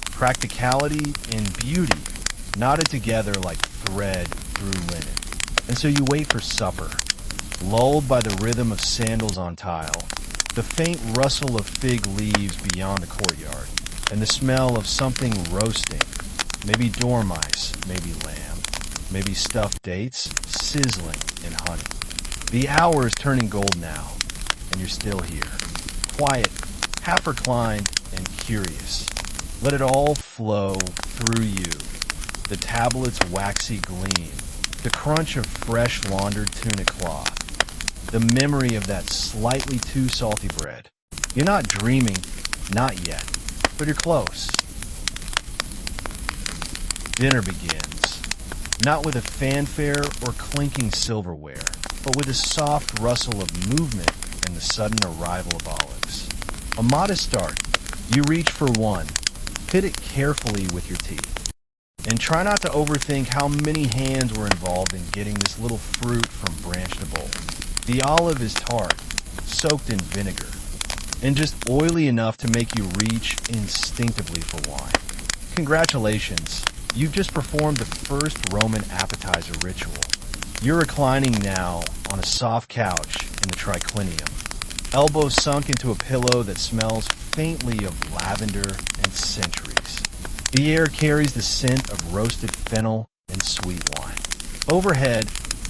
Practicality and beauty knotted together like thread through linen. And so you wait for supper, lulled by the rhythm of sandals on tile, the faint rustle of fig leaves beyond the courtyard, and the smell of something roasting, maybe dormice, maybe lamb, maybe stuffed dates, sizzling in honey. The hour is turning gold now, and you're still here, quiet, half reclined, and curious. Let it all flow through you. The tablet's waxy gleam, the crunch of fresh laundered tunic cloth, the memory of that slightly too salty bread. You're not dreaming, not yet, but you're close. Dinner begins, not with a fanfare or clinking silverware, but with a soft rustle of movement and the sudden arrival of olives. A modest start. You reach for one, pit it carefully with your teeth, and try not to overthink how many hands were involved in getting this little fruit from branch to bowl. The olive is tart, soaked in vinegar, and just oily enough to make you reach instinctively for wine. Congratulations, you've just performed the first Roman appetizer ritual. You're reclining now on a soft couch in the triclinium, elbows sunk into a pillow that smells faintly of lavender and centuries. The air carries the scent of roasted fennel and sweet wine. Overhead,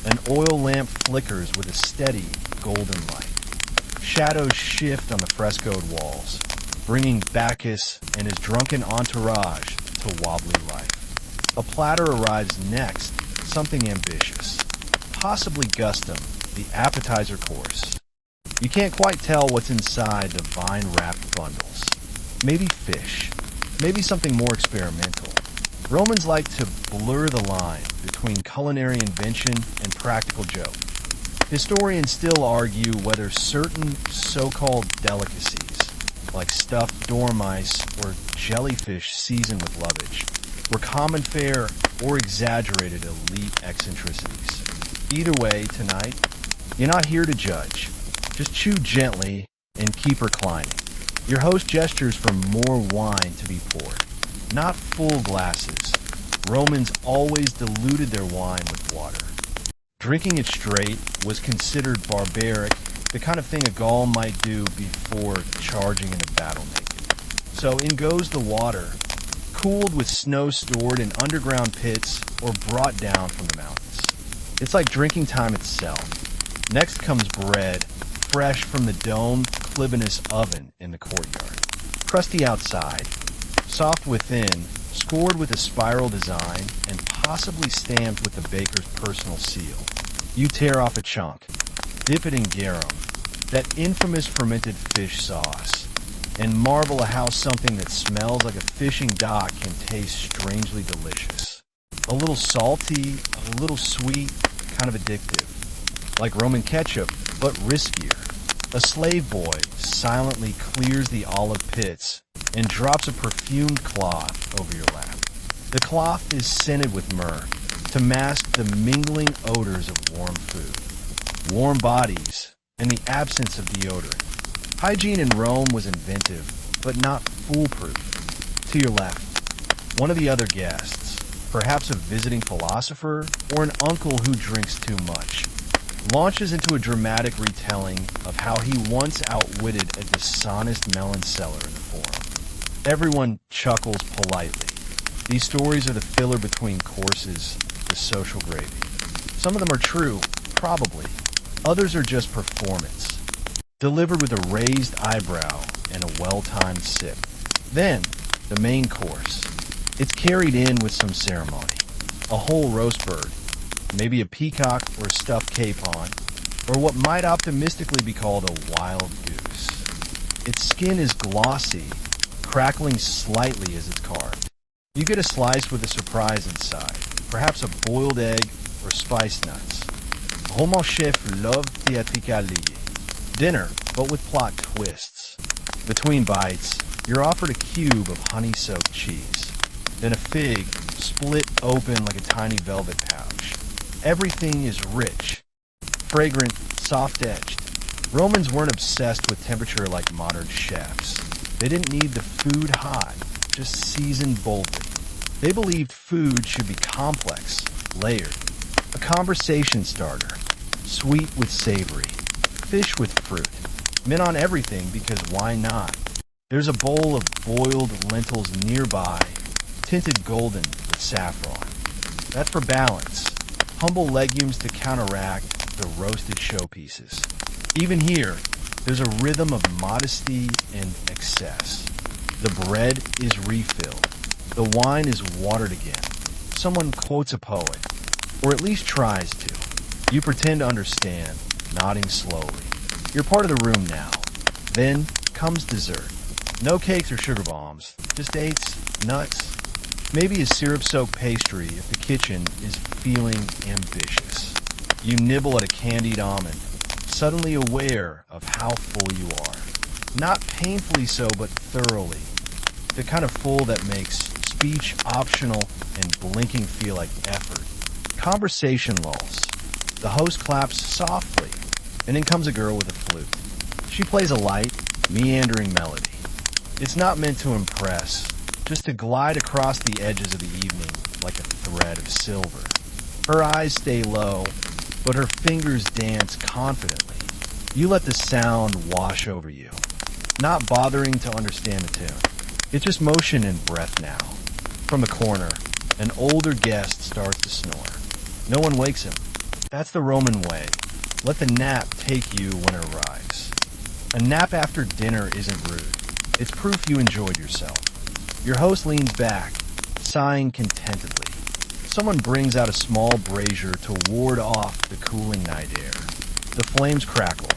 an oil lamp flickers with a steady, golden light. Shadows shift on the frescoed walls, bringing Bacchus and his drunken entourage to wobbly life. A platter arrives next, something ambitious. Possibly Gustum, the appetizer course. You can't quite tell what's inside the vine-wrapped bundles. Maybe fish. Maybe something more experimental. Romans like to blur the line between culinary invention and practical joke. Historians still argue whether certain so-called delicacies, like stuffed dormice or jellyfish seasoned with lovage, were common fare or exaggerated elite eccentricities. Either way, tonight, you're not here to judge. Just chew gently and keep reclining. Your host gestures for more wine to be poured. Not full glasses. Romans always diluted their wine with water. Drinking it straight was considered barbaric, the kind of thing a Gaul might do before charging into battle naked. So in goes the water, cooled with snow stored in underground pits or brought down from the mountains. It's like drinking time itself. Next comes bread, fresh from the domed, clibinous oven in the courtyard. Crusty outside, soft within, scored with a spiral design, and possibly stamped with the baker's personal seal. You tear off a chunk, dip it in garum, that infamous fermented fish sauce, and marvel at how something that smells like a fishing dock can taste strangely delicious. A little salty, a little sweet, kind of addictive. like Roman ketchup, but riskier. A slave boy silently clears the olive pits and drops a perfumed cloth over your lap. The cloth is scented with myrrh to mask the mingling odors of warm food, warm bodies, and the absence of deodorant. Hygiene in Rome was inventive, but not foolproof. To your left, one of the other guests, perhaps a visiting philosopher or an uncle who drinks too much, launches into a dramatic retelling of how he once outwitted a dishonest melon seller in the forum. Everyone chuckles politely. These stories are the filler between courses, the social gravy. Some of them are true, probably. Others are just performance, delivered with a raised eyebrow and a well-timed sip. Then, the main course. It's carried in with some ceremony. A whole roast bird, maybe a peacock or a stuffed capon, or what might optimistically be called a wild goose. Its skin is glossy, crackling slightly as it's carved. You get a slice with a surprise inside, perhaps a boiled egg or spiced nuts. Roman chef love théâtralité. Dinner, but with plot twists. Between bites, you're offered a cube of honey-soaked cheese, then a fig split open like a tiny velvet pouch. Everything is rich, fragrant, soft-edged. Romans weren't obsessed with temperature like modern chefs. They didn't need the food hot, just seasoned boldly. They believed food should be complex, layered, a conversation starter, sweet with savory, fish with fruit, mint on everything because why not? There's a bowl of boiled lentils nearby, tinted golden with saffron. That's for balance. Humble legumes to counteract the roasted showpieces. Even here, there's a rhythm of modesty and excess. The bread is refilled. The wine is watered again. Someone quotes a poet, or at least tries to. You pretend to understand, nodding slowly. You're part of the room now. Then comes dessert. No cakes or sugar bombs, just dates, nuts, maybe a syrup-soaked pastry if the kitchen is feeling ambitious. You nibble at a candied almond, suddenly aware of how full you are. Not painfully so, but thoroughly. The kind of full that makes speech optional and blinking feel like effort. Conversation lulls. The host claps softly, and in comes a girl with a flute. She plays a light, meandering melody. It's not meant to impress, just to glide across the edges of the evening like a thread of silver. Her eyes stay low, but her fingers dance confidently. You let the sound wash over you, not bothering to understand the tune. It's just motion and breath now. From the corner, an older guest starts to snore. No one wakes him. That's the Roman way. Let the nap take you when it arrives. A nap after dinner isn't rude. It's proof you enjoyed yourself. Your host leans back, sighing contentedly. Someone brings out a small brazier to ward off the cooling night air. The flames crackle,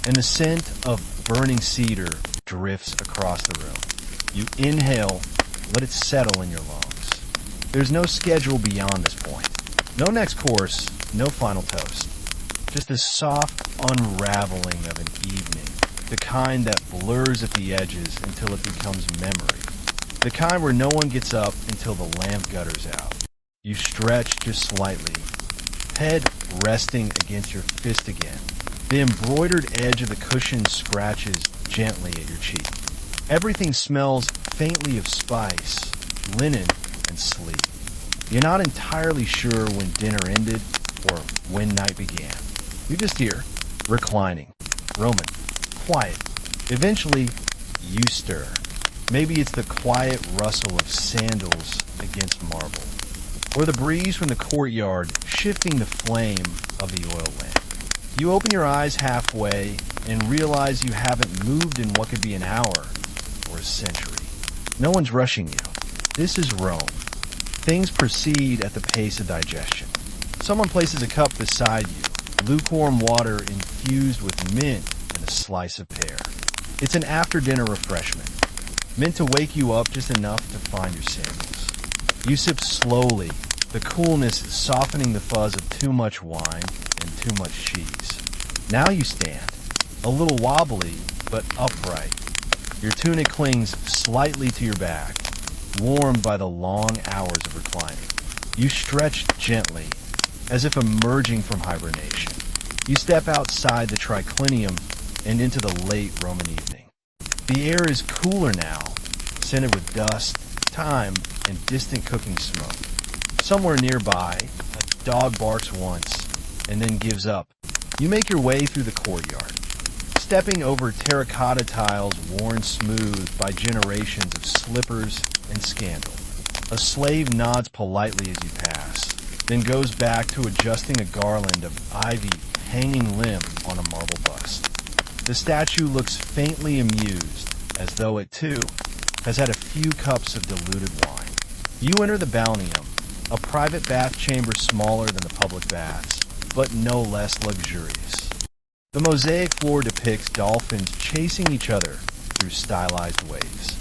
and the scent of burning cedar drifts across the room. You inhale, let it settle in your lungs. There's no schedule beyond this point. No next course, no final toast. Just a soft unraveling of an evening. The kind that blurs at the edges until it becomes memory. The kind where no one gets up until the lamp gutters out. You stretch just slightly, head resting against your fist again. The embroidered edge of the cushion scratches gently at your cheek. Everything smells faintly of spice, linen, and sleep. You're not entirely sure when dinner ended or when night began. You just hear, reclining, Roman, quiet. Eventually, you stir. Maybe it's the quiet rustle of sandals against marble, or the breeze from the courtyard shifting the flame of the oil lamp. You open your eyes halfway and realize you haven't moved in what could be an hour or a century. No one's rushing you. This is Rome. Things proceed at the pace of digestion. Someone places a cup beside you, lukewarm water infused with mint and a slice of pear. It's an after-dinner refreshment, meant to wake you up just enough to find your sandals. You sip slowly, The coolness is softening the fuzz of too much wine and too much cheese. Now you stand, a little wobbly, but upright. Your tunic clings slightly to your back, warmed by the long hours of reclining. You stretch gently, as if emerging from hibernation. You step outside the triclinium and into the late Roman evening. The air is cooler now, scented with dust, thyme, and distant cooking smoke. Somewhere nearby, a dog barks once and then gives up. You make your way through the courtyard, stepping over terracotta tiles worn smooth by generations of slippers and scandal. A slave nods politely as you pass, then goes back to adjusting a garland of ivy hanging limp on a marble bust. The statue looks faintly amused, as though it too has had a few cups of diluted wine. You enter the balneum, a private bath chamber smaller than the public baths, but no less luxurious. The mosaic floor depicts dolphins chasing each other through stylized waves.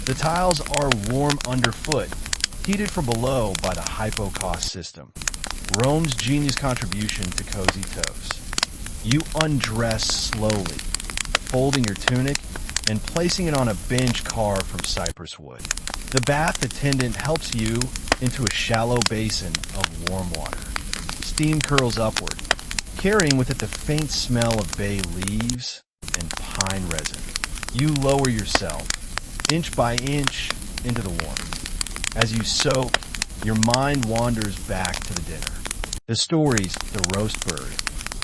The tiles are warm underfoot, heated from below by the hypocaust system, Rome's genius contribution to cozy toes. You undress slowly, folding your tunic and placing it on a bench carved from cypress wood. The bath attendant helps you into a shallow basin of warm water. Steam curls upward, carrying with it the faint smell of bay leaves and pine resin. You lower yourself, inch by inch, into the warmth. As you soak, your mind wanders back to the dinner. The stories, the roast bird,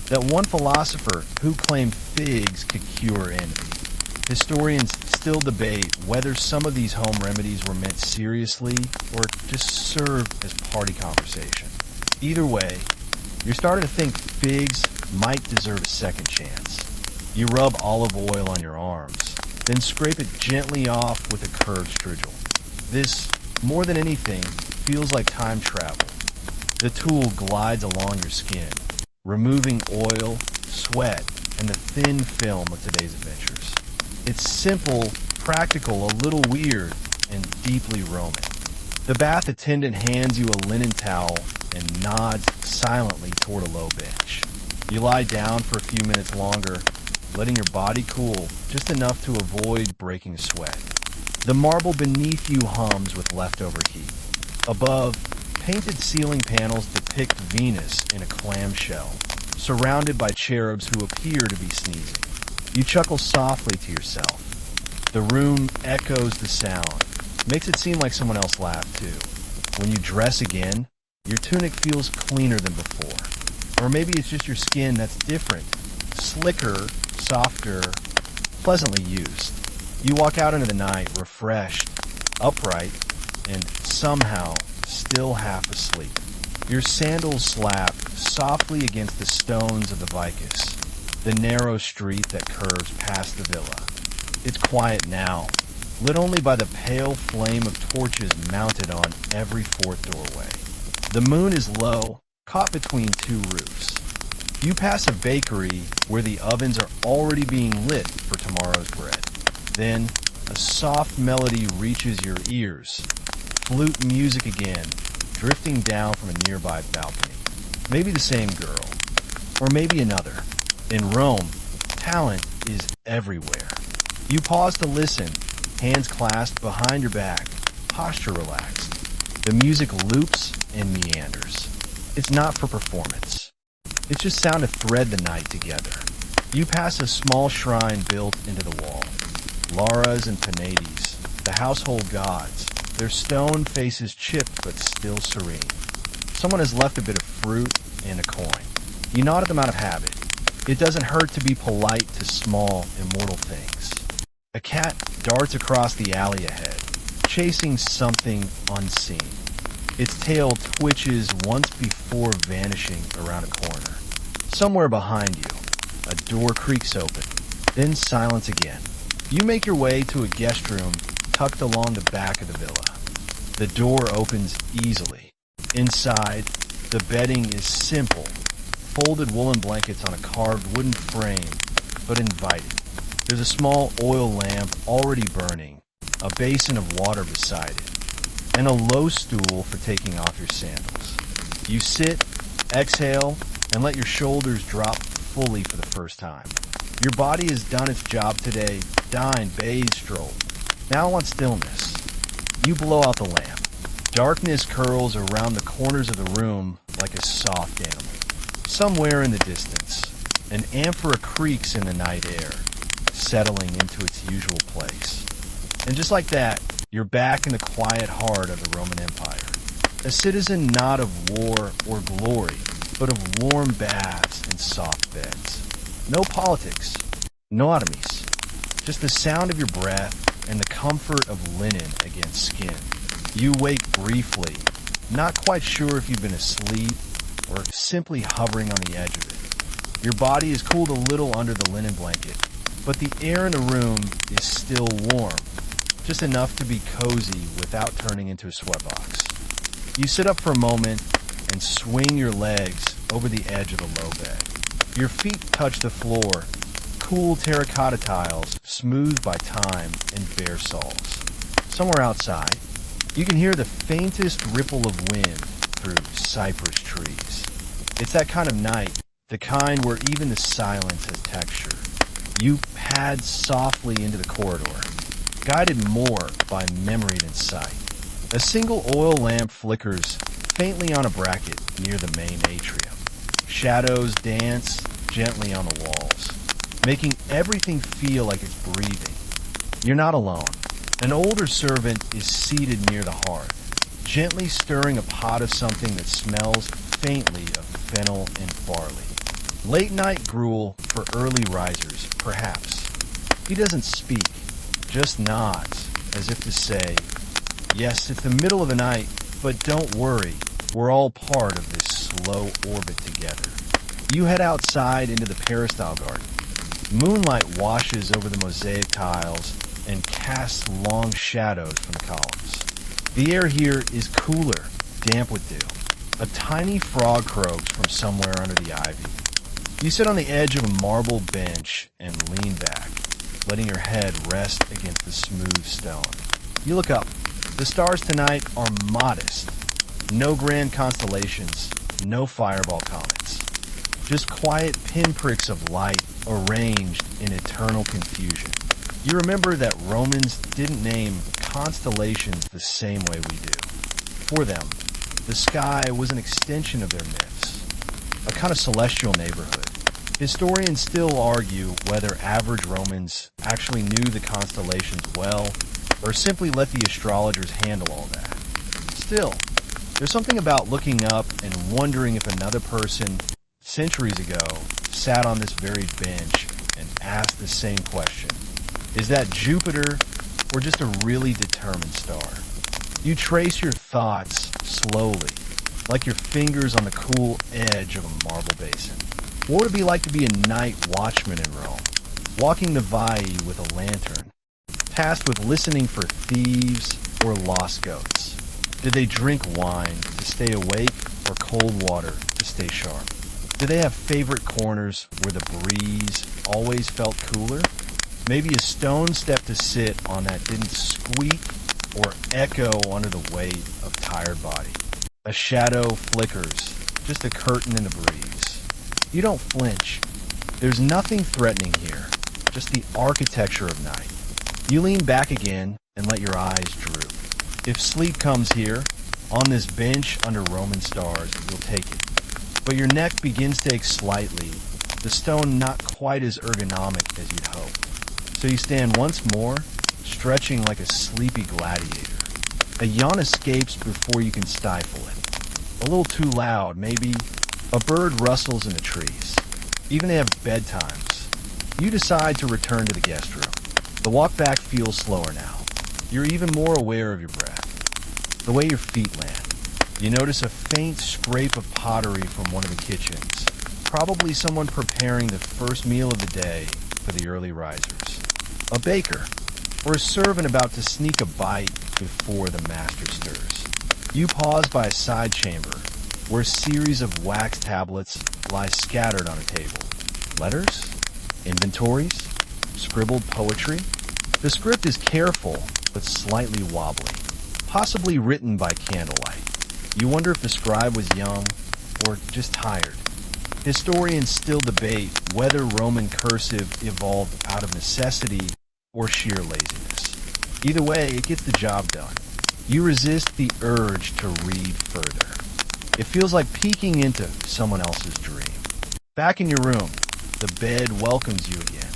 that one philosopher who claimed figs could cure envy. Historians still debate whether some of these home remedies were meant seriously or just served as party conversation. Either way, you're starting to think figs might deserve a second chance. You rub olive oil on your arms, then scrape it gently off with a curved strigil. This, more than anything, feels like time travel. The tool glides along your skin, removing oil, sweat, and the thin film of today's adventures. It's simple, practical, a little weird, and deeply Roman. The bath attendant hands you a linen towel and nods silently toward a low bench. You lie down for a few minutes longer, letting your body cool just enough to avoid breaking a sweat. The marble beneath you hums with leftover heat. Above, painted ceiling panels depict Venus in a clamshell, surrounded by cherubs who appear to be sneezing. You chuckle softly to yourself. The room echoes the sound, makes it seem like someone else laughed too. When you dress again, your tunic feels cleaner than before. Or maybe it's just your skin that's different, slicker, softer, pleasantly used. You walk out into the night refreshed, upright, and somehow still half asleep. Your sandals slap softly against the stones of the vicus, the narrow street that curves past the villa. It's quiet now, lit only by the pale flame of torches mounted on every fourth doorway. The moon is low, caught between two roofs. You pass a bakery where the ovens are already being lit for tomorrow's bread. Then, a soft melody reaches your ears. Flute music again, drifting down from a nearby balcony. Maybe the same girl, or maybe another. In Rome, talent is everywhere. You pause to listen, hands clasped behind your back, posture relaxed. The music loops and meanders. It's not for performance. It's just sound to thread the night together. You pass a small shrine built into the wall. Laras and Penates, the household gods, their stone faces chipped but still serene. Someone has left a bit of fruit and a coin. You nod at them out of habit. It doesn't hurt to be polite to small, immortal things. A cat darts across the alley ahead, chasing something unseen. Its tail twitches once before vanishing around a corner. Somewhere behind you, a door creaks open, then silence again. You make your way to a guest room tucked along the back of the villa. The door opens easily. Inside, the bedding is simple, folded woolen blankets on a carved wooden frame, but inviting. There's a small oil lamp already burning, a basin of water beside it. and a low stool for taking off your sandals. You sit, exhale, and let your shoulders drop fully for the first time. Your body has done its job today, dined, bathed, strolled. Now I want stillness. You blow out the lamp. Darkness curls around the corners of the room like a soft animal. Somewhere in the distance, an amphora creaks in the night air, settling into its usual place. And just like that, you're back in the quiet heart of the Roman Empire. A citizen not of war or glory, but of warm baths and soft beds. No politics, no automies, just the sound of your breath and the comfort of linen against skin. You wake briefly, not quite sure if you've been asleep or simply hovering on the edge of it. Your body is cooled a little under the linen blanket, but the air in the room is still warm, just enough to be cozy without turning into a sweatbox. You sit up for a moment and swing your legs over the edge of the low bed. Your feet touch the floor, cool terracotta tiles smoothed by time and bare soles. Somewhere outside, you can hear the faintest ripple of wind through cypress trees. It's that kind of night, the kind where even the silence has texture. You pad softly into the corridor, guided more by memory than sight. A single oil lamp flickers faintly on a bracket near the main atrium. Shadows dance gently on the walls, making everything feel like it's breathing. You're not alone. An older servant is seated near the hearth, gently stirring a pot of something that smells faintly of fennel and barley. Late night gruel for early risers, perhaps. He doesn't speak, just nods, as if to say, yes, it's the middle of the night, but don't worry, we're all part of this slow orbit together. You head outside into the peristyle garden. Moonlight washes over the mosaic tiles and casts long shadows from the columns. The air here is cooler, damp with dew. A tiny frog croaks from somewhere under the ivy. You sit on the edge of a marble bench and lean back, letting your head rest against the smooth stone. You look up. The stars tonight are modest. No grand constellations, no fireball comets. Just quiet pinpricks of light arranged in eternal confusion. You remember that Romans didn't name constellations the same way we do. For them, the sky was an extension of their myths, a kind of celestial neighborhood. Historians still argue whether average Romans actually knew the constellations well or simply let the astrologers handle all that. Still, there's something about looking up and wondering if another person, centuries ago, sat on this very bench and asked the same question. Is that Jupiter or just a really determined star? You trace your thoughts slowly, like your fingers on the cool edge of a marble basin. What would it be like to be a night watchman in Rome, walking the Vie with a lantern, tasked with listening for thieves or lost goats? Did they drink wine to stay awake or cold water to stay sharp? Did they have favorite corners where the breeze always felt cooler? Maybe a stone step to sit on that didn't squeak or echo under the weight of tired body. A shadow flickers, just a curtain in the breeze. You don't flinch. There's nothing threatening here, just the architecture of night. You lean back again and let your eyes droop. If sleep comes here, on this bench under Roman stars, you'll take it. But your neck begins to ache slightly, the stone not quite as ergonomic as you'd hoped. So you stand once more, stretching like a sleepy gladiator. A yawn escapes before you can stifle it. A little too loud, maybe. A bird rustles in the trees. Even they have bedtimes. You decide to return to the guest room. The walk back feels slower now. You're even more aware of your breath. The way your feet land. You notice a faint scrape of pottery from one of the kitchens. Probably someone preparing the first meal of the day for the early risers. A baker, or a servant about to sneak a bite before the master stirs. You pause by a side chamber, where a series of wax tablets lie scattered on a table. Letters? Inventories? Scribbled poetry? The script is careful, but slightly wobbly. possibly written by candlelight. You wonder if the scribe was young or just tired. Historians still debate whether Roman cursive evolved out of necessity or sheer laziness. Either way, it gets the job done. You resist the urge to read further. It feels like peeking into someone else's dream. Back in your room, the bed welcomes you again.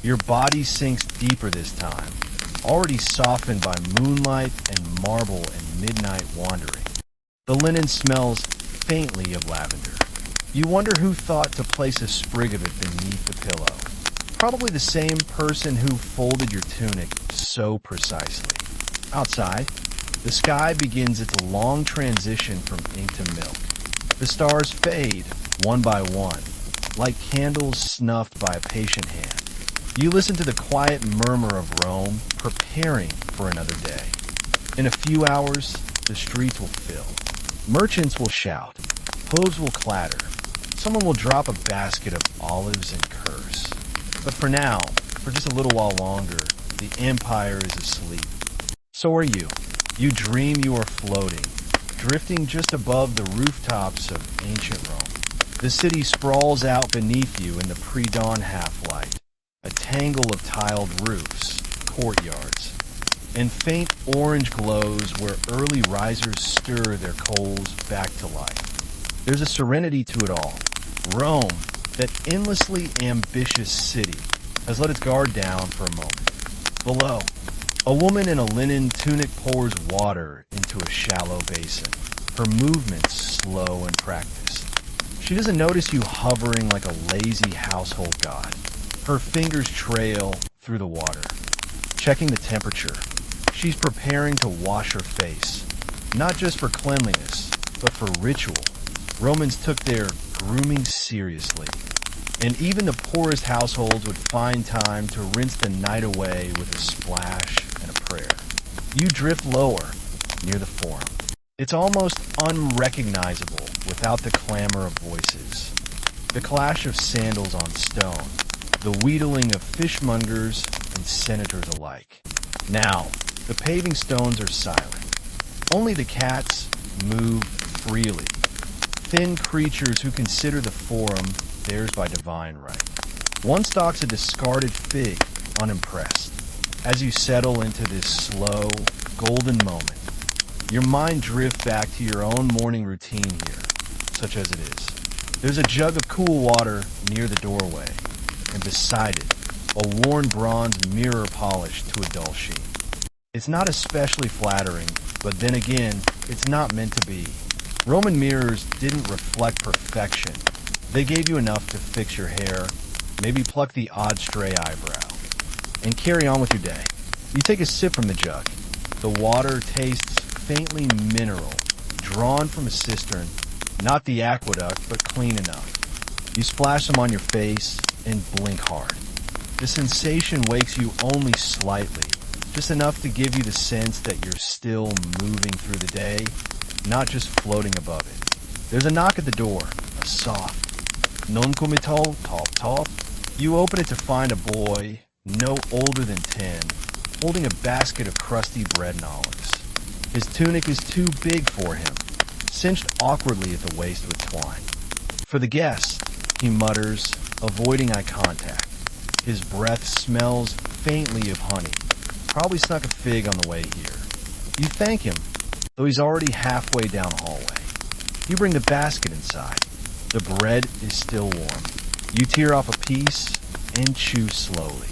Your body sinks deeper this time, already softened by moonlight and marble and midnight wandering. The linen smells faintly of lavender. You wonder who thought to place a sprig of it beneath the pillow. Probably the same person who folded your tunic so precisely. Outside, the sky begins its long transition from ink to milk. The stars fade, one by one, like candles snuffed by a patient hand. You listen to the quiet murmur of Rome, preparing for another day. In a few hours, the streets will fill. Merchants will shout. Hooves will clatter. Someone will drop a basket of olives and curse. But for now, for just a little while longer, the empire is asleep. So are you. You dream you are floating, drifting just above the rooftops of ancient Rome. The city sprawls out beneath you in the pre-dawn half-light, a tangle of tiled roofs, courtyards, and faint orange glows where early risers stir their coals back to life. There's a serenity to it all. Rome, that endlessly ambitious city, has let its guard down for a moment. Below, a woman in a linen tunic pours water into a shallow basin, her movements slow and practiced. She doesn't notice you hovering like a lazy household god. Her fingers trail through the water, checking the temperature. She's preparing to wash her face, not just for cleanliness, but for ritual. Romans took their grooming seriously, and even the poorest households would find time to rinse the night away with a splash and a prayer. You drift lower, near the forum. It's almost unrecognizable without the clamor of voices, the clash of sandals on stone, the wheedling of fishmongers and senators alike. Now, the paving stones are silent. Only the cats move freely, thin creatures who consider the forum theirs by divine right. One stalks a discarded fig, unimpressed. As you settle into this slow, golden moment, your mind drifts back to your own morning routine here, such as it is. There's a jug of cool water near the doorway, and beside it, a worn bronze mirror polished to a dull sheen. It's not especially flattering, but then again, it's not meant to be. Roman mirrors didn't reflect perfection. They gave you enough to fix your hair, maybe pluck the odd stray eyebrow, and carry on with your day. You take a sip from the jug. The water tastes faintly mineral, drawn from a cistern, not the aqueduct, but clean enough. You splash some on your face and blink hard. The sensation wakes you only slightly, just enough to give you the sense that you're still moving through the day, not just floating above it. There's a knock at the door, a soft, non comito, top top. You open it to find a boy, no older than 10, holding a basket of crusty bread and olives. His tunic is too big for him, cinched awkwardly at the waist with twine. For the guest, he mutters, avoiding eye contact. His breath smells faintly of honey. Probably snuck a fig on the way here. You thank him, though he's already halfway down the hallway. You bring the basket inside. The bread is still warm. You tear off a piece and chew slowly.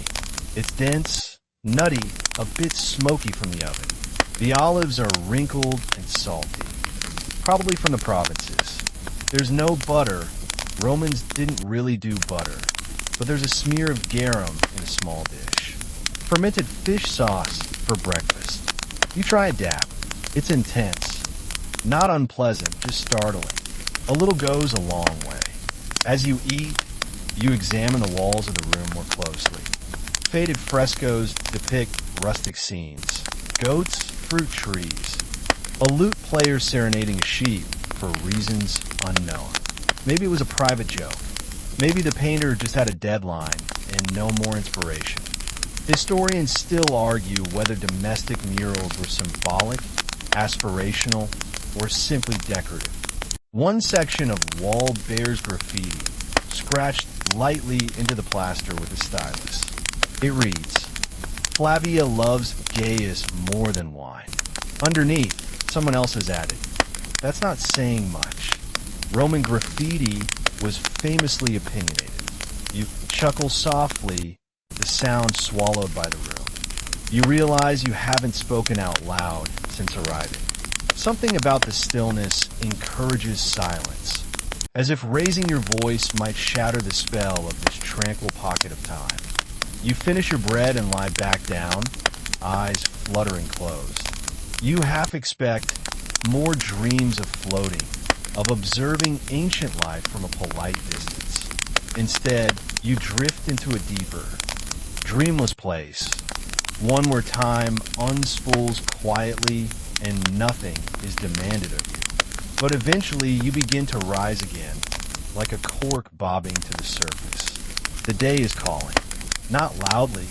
It's dense, nutty, a bit smoky from the oven. The olives are wrinkled and salty, probably from the provinces. There's no butter. Romans didn't really do butter, but there's a smear of garum in a small dish. Fermented fish sauce for breakfast. You try a dab. It's intense. Not unpleasant, just startling. A little goes a long way. As you eat, you examine the walls of the room more closely. Faded frescoes depict rustic scenes. Goats, fruit trees. A lute player serenading a sheep for reasons unknown. Maybe it was a private joke. Maybe the painter just had a deadline and no more inspiration. Historians still argue whether domestic murals were symbolic aspirational, or simply decorative. One section of wall bears graffiti, scratched lightly into the plaster with a stylus. It reads, "Flavia loves Gaius more than wine." Underneath, someone else has added, "That's not saying much." Roman graffiti was famously opinionated. You chuckle softly, the sound swallowed by the room. You realize you haven't spoken out loud since arriving. Something about the stillness encourages silence, as if raising your voice might shatter the spell of this tranquil pocket of time. You finish your bread and lie back down, eyes fluttering closed. You half expect more dreams of floating, of observing ancient life from a polite distance. Instead, you drift into a deeper, dreamless place, one where time unspools quietly and nothing is demanded of you. But eventually you begin to rise again, like a cork bobbing to the surface. The day is calling, not loudly,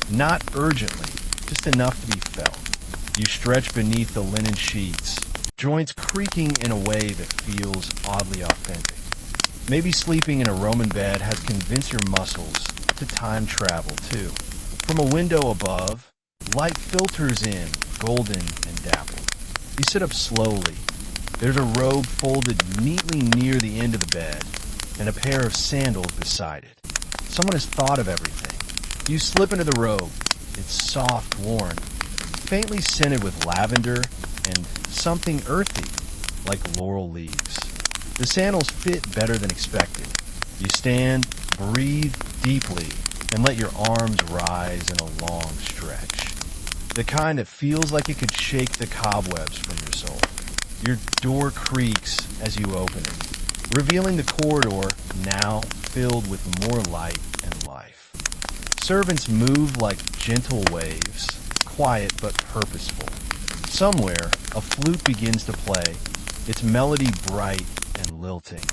not urgently, just enough to be felt. You stretch beneath the linen sheets, joints creaking in a way that feels oddly authentic. Maybe sleeping in a Roman bed has convinced your muscles to time travel too. From a window above, light filters in, golden and dappled. You sit up slowly. There's a robe folded neatly near the end of the bed, and a pair of sandals beside it. Someone has thought of everything. You slip into the robe. It's soft, worn, faintly scented with lavender and something earthy, like laurel leaves. The sandals fit better than expected. You stand, breathe deeply, and let your arms rise in a long stretch. The kind that feels like it could shake the cobwebs from your soul. Your door creaks as you open it, revealing the corridor now filled with more light and life. Servants move like gentle waves, quiet but purposeful. Somewhere, a flute begins to play, its melody bright and lilting.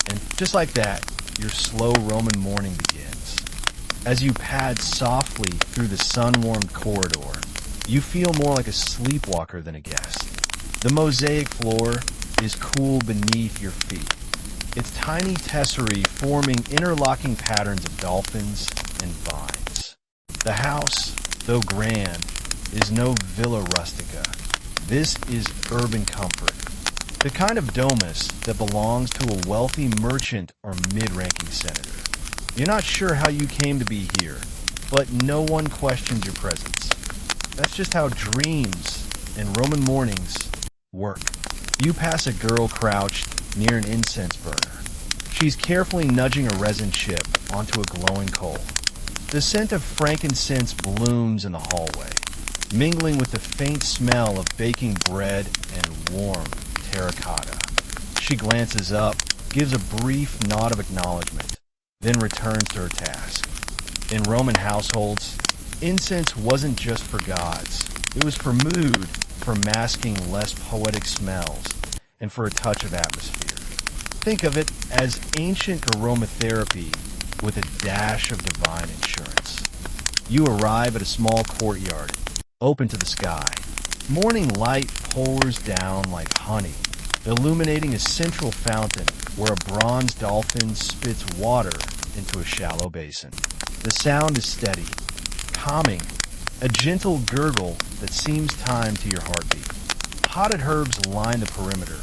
And just like that, your slow Roman morning begins. As you pad softly through the sun-warmed corridor, you feel more like a sleepwalker than a guest. The mosaic floor is cool beneath your feet, its tiny tesserae forming interlocking patterns of dolphins and vines. The house, though grand, is no villa rustica. This is urban comfort, the kind of domus that belongs to a wealthy merchant or mid-ranking senator. You're not sure how you came to be here, but no one questions your presence. That's just how dreams and Roman mornings work. You pass a girl crouched near an incense burner. She's carefully nudging a resin chip onto a glowing coal. The scent of frankincense blooms in the hallway, mingling with the faint smell of baking bread and warm terracotta. She glances up, gives a brief nod of acknowledgement, then returns to her task. In Roman households, incense wasn't just for gods. It was for mood, for masking less poetic smells, and for a touch of atmosphere. Think of it as ancient aromatherapy with a dash of divine insurance. You arrive at a small courtyard, open to the sky. Morning light pours down like honey, illuminating a central fountain where a bronze dolphin spits water into a shallow basin. The sound is steady, calming, a gentle gurgle that seems timed to your heartbeat. Potted herbs line the perimeter.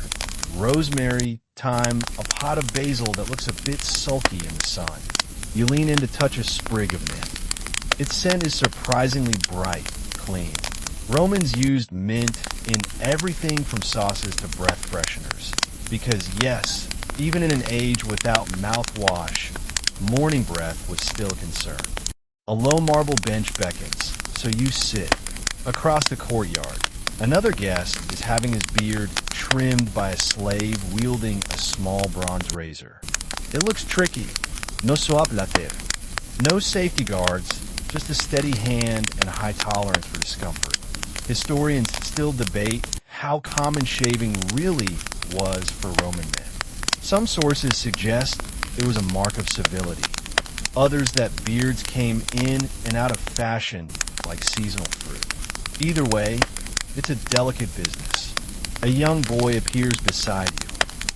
Rosemary, thyme, a pot of basil that looks a bit sulky in the sun. You lean in to touch a sprig of mint. Its scent is surprisingly bright, clean. Romans used mint in everything from sauces to breath fresheners. Because yes, even in an age without mouthwash, morning breath was still a concern. A low marble bench beckons, so you sit. Across the courtyard, another guest is having his beard trimmed by a slave wielding a small bronze razor. It looks tricky. No soap later. No safety guards, just a steady hand and a high tolerance for discomfort. Historians still debate how common shaving really was for Roman men. Some sources suggest it was a mark of civility. Others that beards came in and out of fashion like seasonal fruit. Either way, It's a delicate business. A young boy appears beside you,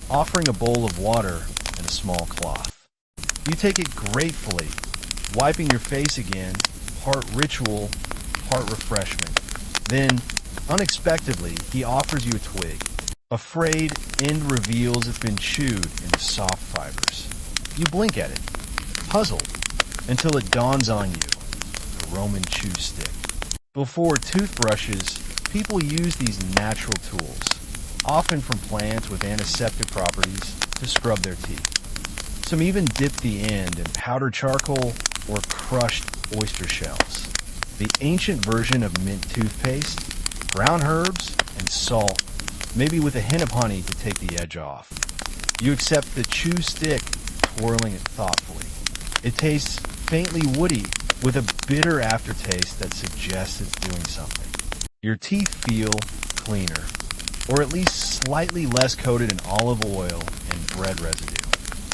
offering a bowl of water and a small cloth. You take it gratefully, wiping your face again, part ritual, part refreshment. Then, unexpectedly, he offers you a twig. Afraid, end reveals it's been chewed into soft fibers. You blink at it, puzzled, until it dawns on you, the Roman chew stick. Before toothbrushes, people use these natural tools, often from plants with antiseptic properties, to scrub their teeth. Some even dip the end in powdered charcoal or crushed oyster shells. The ancient version of mint toothpaste, ground herbs, and salt, maybe with a hint of honey to take the edge off. You accept the chew stick, twirling it thoughtfully. It tastes faintly woody, with a bitter aftertaste that suggests it's doing something. Your teeth feel cleaner, or at least slightly less coated in olive oil and bread residue.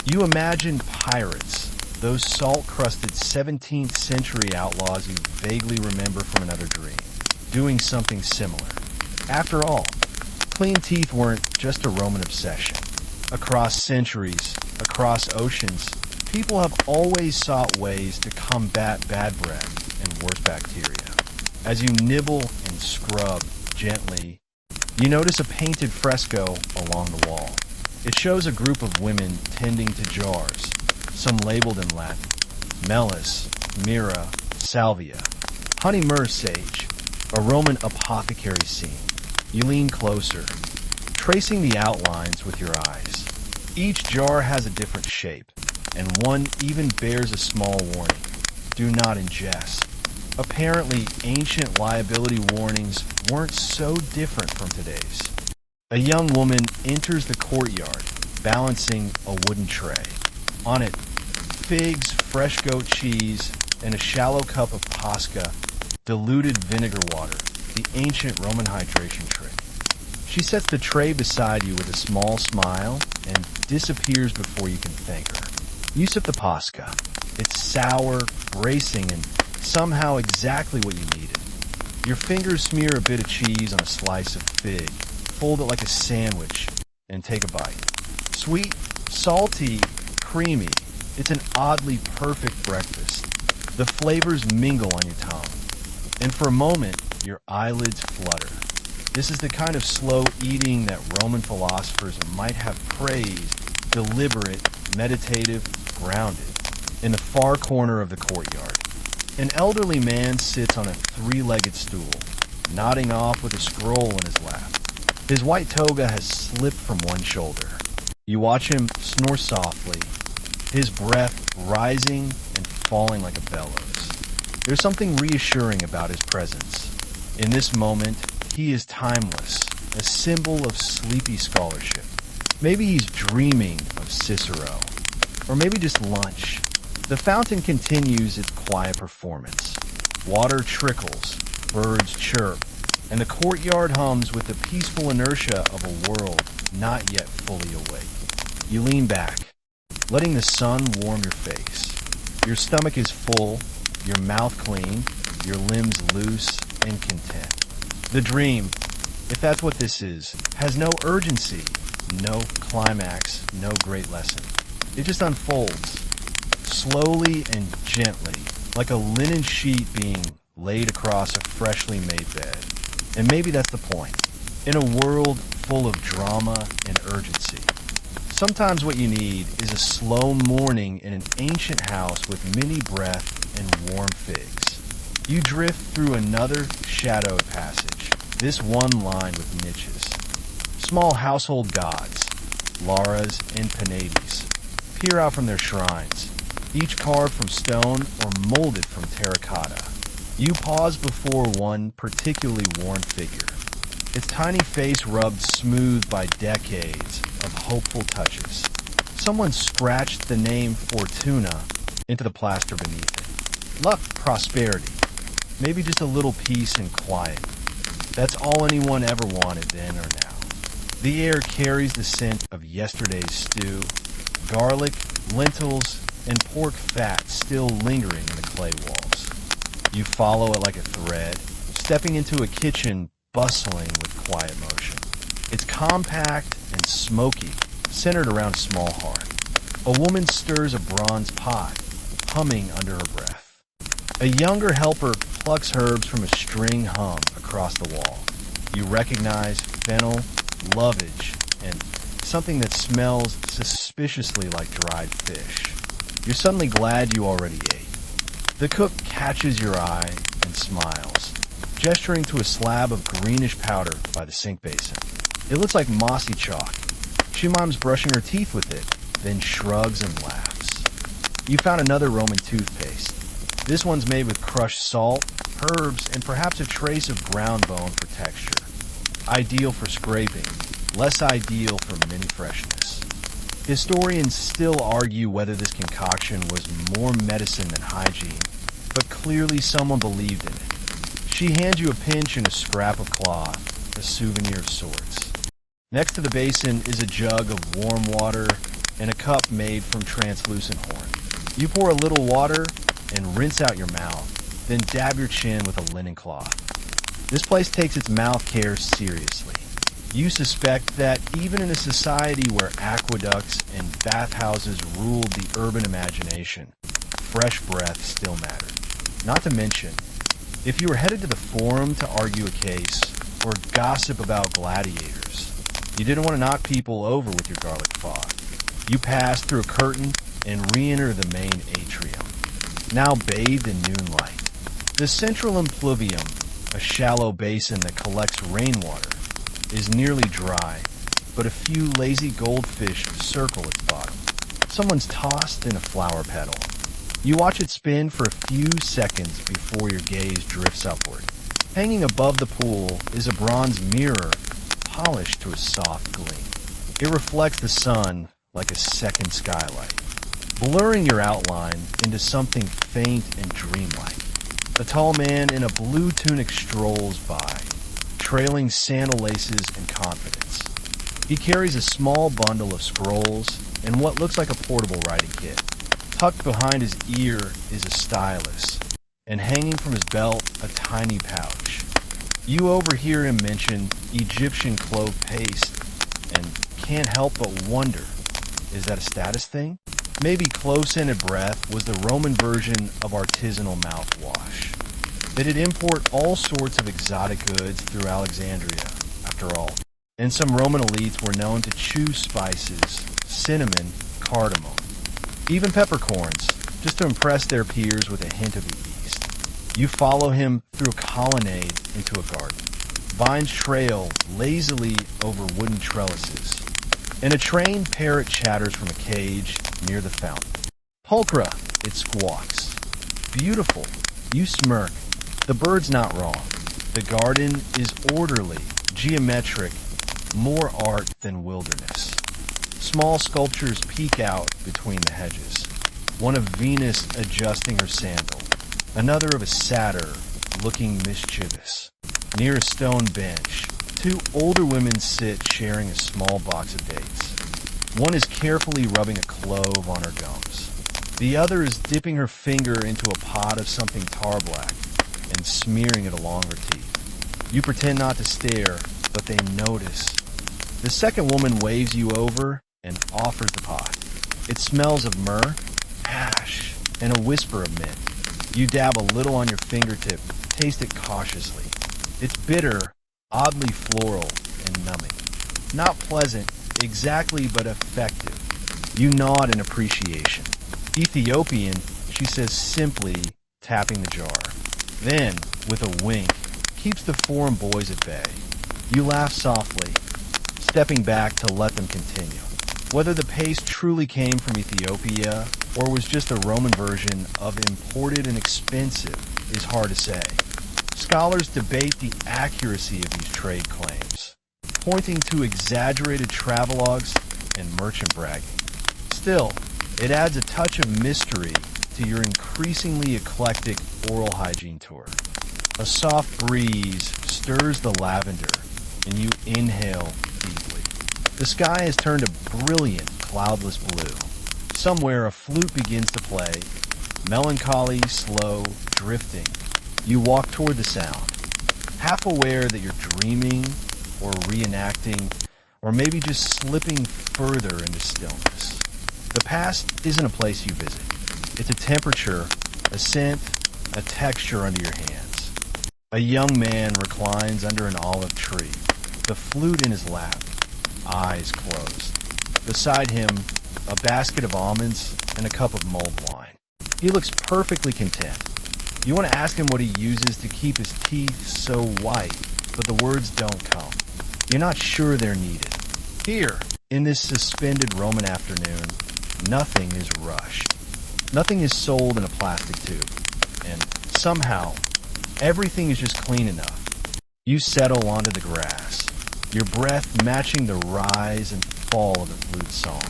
You imagine pirates, those salt-crusted 17th century outlaws you vaguely remember from another dream, doing something similar. After all, clean teeth weren't just a Roman obsession. Across centuries, across oceans, people have always sought ways to combat bad breath and worse bacteria. As you nibble and scrub gently, you notice a painted fresco along the wall. It shows a group of women tending to jars, some labeled in Latin: Melis, Myrrha, Salvia, honey, myrrh, sage, a Roman apothecary scene. You lean closer, tracing the outlines with your eyes. Each jar has a different shape, and one even bears a small warning: do not ingest. Apparently, ancient liability warnings weren't so different from today's. A young woman enters the courtyard, balancing a wooden tray. On it, figs, fresh goat cheese, and a shallow cup of pasca, diluted vinegar water, the ancient Roman hydration trick. She sets the tray beside you with a small smile and disappears before you can thank her. You sip the pasca. It's sour, bracing, and somehow exactly what you needed. Your fingers smear a bit of cheese on a slice of fig, fold it like a sandwich, and take a bite. Sweet, salty, creamy. It's an oddly perfect breakfast. The flavors mingle on your tongue, and for a moment, your eyelids flutter. This is the kind of slow eating that Roman philosophers might have praised: deliberate, meditative, grounded. In the far corner of the courtyard, an elderly man sits on a three-legged stool, nodding off with a scroll in his lap. His white toga has slipped from one shoulder. You watch him snore softly, his breath rising and falling like a bellows. There's something reassuring about his presence. In this moment, he is timeless, a symbol of sleepy scholarship. Maybe he's dreaming of Cicero, or maybe just lunch. The fountain continues its quiet performance. Water trickles, birds chirp, and the courtyard hums with the peaceful inertia of a world not yet fully awake. You lean back, letting the sun warm your face. Your stomach is full, your mouth clean, your limbs loose and content. The dream, if that's what this is, has no urgency, no climax, no great lesson. It just unfolds, slowly and gently, like a linen sheet being laid across a freshly made bed. And maybe that's the point. In a world full of drama and urgency, sometimes what you need is a slow morning in an ancient house with mini breath and warm figs. You drift through another shadowed passage, this one lined with niches. Small household gods, Laras and Penates, peer out from their shrines, each carved from stone or molded from terracotta. You pause before one particularly worn figure, its tiny face rubbed smooth by decades of hopeful touches. Someone scratched the name Fortuna into the plaster beneath it. Luck, prosperity, maybe just a little peace and quiet. That's all anyone ever wanted then or now. The air carries the scent of yesterday's stew, garlic, lentils, and pork fat still lingering in the clay walls. You follow it like a thread, stepping into a kitchen bustling with quiet motion. It's compact and smoky, centered around a small hearth. A woman stirs a bronze pot, humming under her breath. A younger helper plucks herbs from a string hung across the wall. You recognize fennel, lovage, and something that smells suspiciously like dried fish. You're suddenly glad you already ate. The cook catches your eye and smiles, gesturing to a slab of greenish powder by the sink basin. It looks like mossy chalk. She mimes brushing her teeth with it, then shrugs and laughs. You found another Roman toothpaste. This one's made with crushed salt, herbs, and perhaps a trace of ground bone for texture. Ideal for scraping, less ideal for mini freshness. Historians still argue whether this concoction was more medicine than hygiene, but clearly someone believed in it. She hands you a pinch and a scrap of cloth, a souvenir of sorts. Next to the basin is a jug of warm water and a cup made from translucent horn. You pour a little water and rinse out your mouth, then dab your chin with a linen cloth. This place takes its mouth care seriously. You suspect that even in a society where aqueducts and bathhouses ruled the urban imagination, fresh breath still mattered. Not to mention, if you were headed to the forum to argue a case or gossip about gladiators, you didn't want to knock people over with your garlic fog. You pass through a curtain and re-enter the main atrium, now bathed in noon light. The central impluvium, a shallow basin that collects rainwater, is nearly dry, but a few lazy goldfish circle its bottom. Someone's tossed in a flower petal. You watch it spin for a few seconds before your gaze drifts upward. Hanging above the pool is a bronze mirror, polished to a soft gleam. It reflects the sun like a second skylight, blurring your outline into something faint and dreamlike. A tall man in a blue tunic strolls by, trailing sandal laces and confidence. He carries a small bundle of scrolls and what looks like a portable writing kit. Tucked behind his ear is a stylus, and hanging from his belt, a tiny pouch. You overhear him mention Egyptian clove paste and can't help but wonder, is that a status thing? Maybe close-scented breath was the Roman version of artisanal mouthwash. They did import all sorts of exotic goods through Alexandria, after all, and some Roman elites were known to chew spices, cinnamon, cardamom, even peppercorns, just to impress their peers with a hint of the East. You follow him through a colonnade into a garden. Vines trail lazily over wooden trellises, and a trained parrot chatters from a cage near the fountain. Pulchra, it squawks. Beautiful. You smirk. The bird's not wrong. The garden is orderly, geometric, more art than wilderness. Small sculptures peek out between the hedges. One of Venus adjusting her sandal, another of a satyr looking mischievous. Near a stone bench, two older women sit sharing a small box of dates. One is carefully rubbing a clove on her gums. The other is dipping her finger into a pot of something tar-black and smearing it along her teeth. You pretend not to stare, but they notice. The second woman waves you over and offers the pot. It smells of myrrh, ash, and a whisper of mint. You dab a little on your fingertip, taste it cautiously. It's bitter, oddly floral, and numbing. Not pleasant, exactly, but effective. You nod in appreciation. Ethiopian, she says simply, tapping the jar. Then, with a wink, keeps the foreign boys at bay. You laugh softly, stepping back to let them continue. Whether the paste truly came from Ethiopia or was just a Roman version of imported and expensive is hard to say. Scholars debate the accuracy of these trade claims, pointing to exaggerated travelogues and merchant bragging. Still, it adds a touch of mystery to your increasingly eclectic oral hygiene tour. A soft breeze stirs the lavender, and you inhale deeply. The sky has turned a brilliant, cloudless blue. Somewhere a flute begins to play, melancholy, slow, drifting. You walk toward the sound. half aware that you're dreaming or reenacting, or maybe just slipping further into stillness. The past isn't a place you visit. It's a temperature, a scent, a texture under your hands. A young man reclines under an olive tree, the flute in his lap, eyes closed. Beside him, a basket of almonds and a cup of mulled wine. He looks perfectly content. You want to ask him what he uses to keep his teeth so white, but the words don't come. You're not sure they're needed. Here, in this suspended Roman afternoon, nothing is rushed. Nothing is sold in a plastic tube. And somehow, everything is just clean enough. You settle onto the grass, your breath matching the rise and fall of the flute song.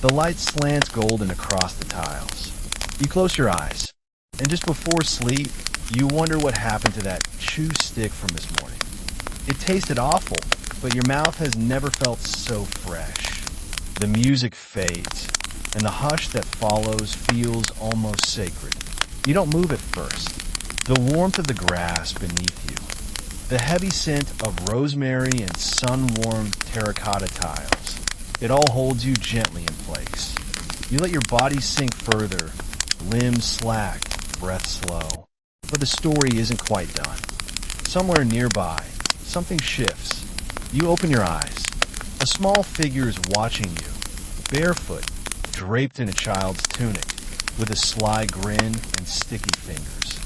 The light slants golden across the tiles. You close your eyes, and just before sleep, you wonder what happened to that chew stick from this morning. It tasted awful, but your mouth has never felt so fresh. The music fades, and the hush that follows feels almost sacred. You don't move at first. The warmth of the grass beneath you, the heavy scent of rosemary and sun-warmed terracotta tiles, it all holds you gently in place. You let your body sink further, limbs slack, breath slow. But the story isn't quite done. Somewhere nearby, something shifts. You open your eyes. A small figure is watching you, barefoot, draped in a child's tunic, with a sly grin and sticky fingers.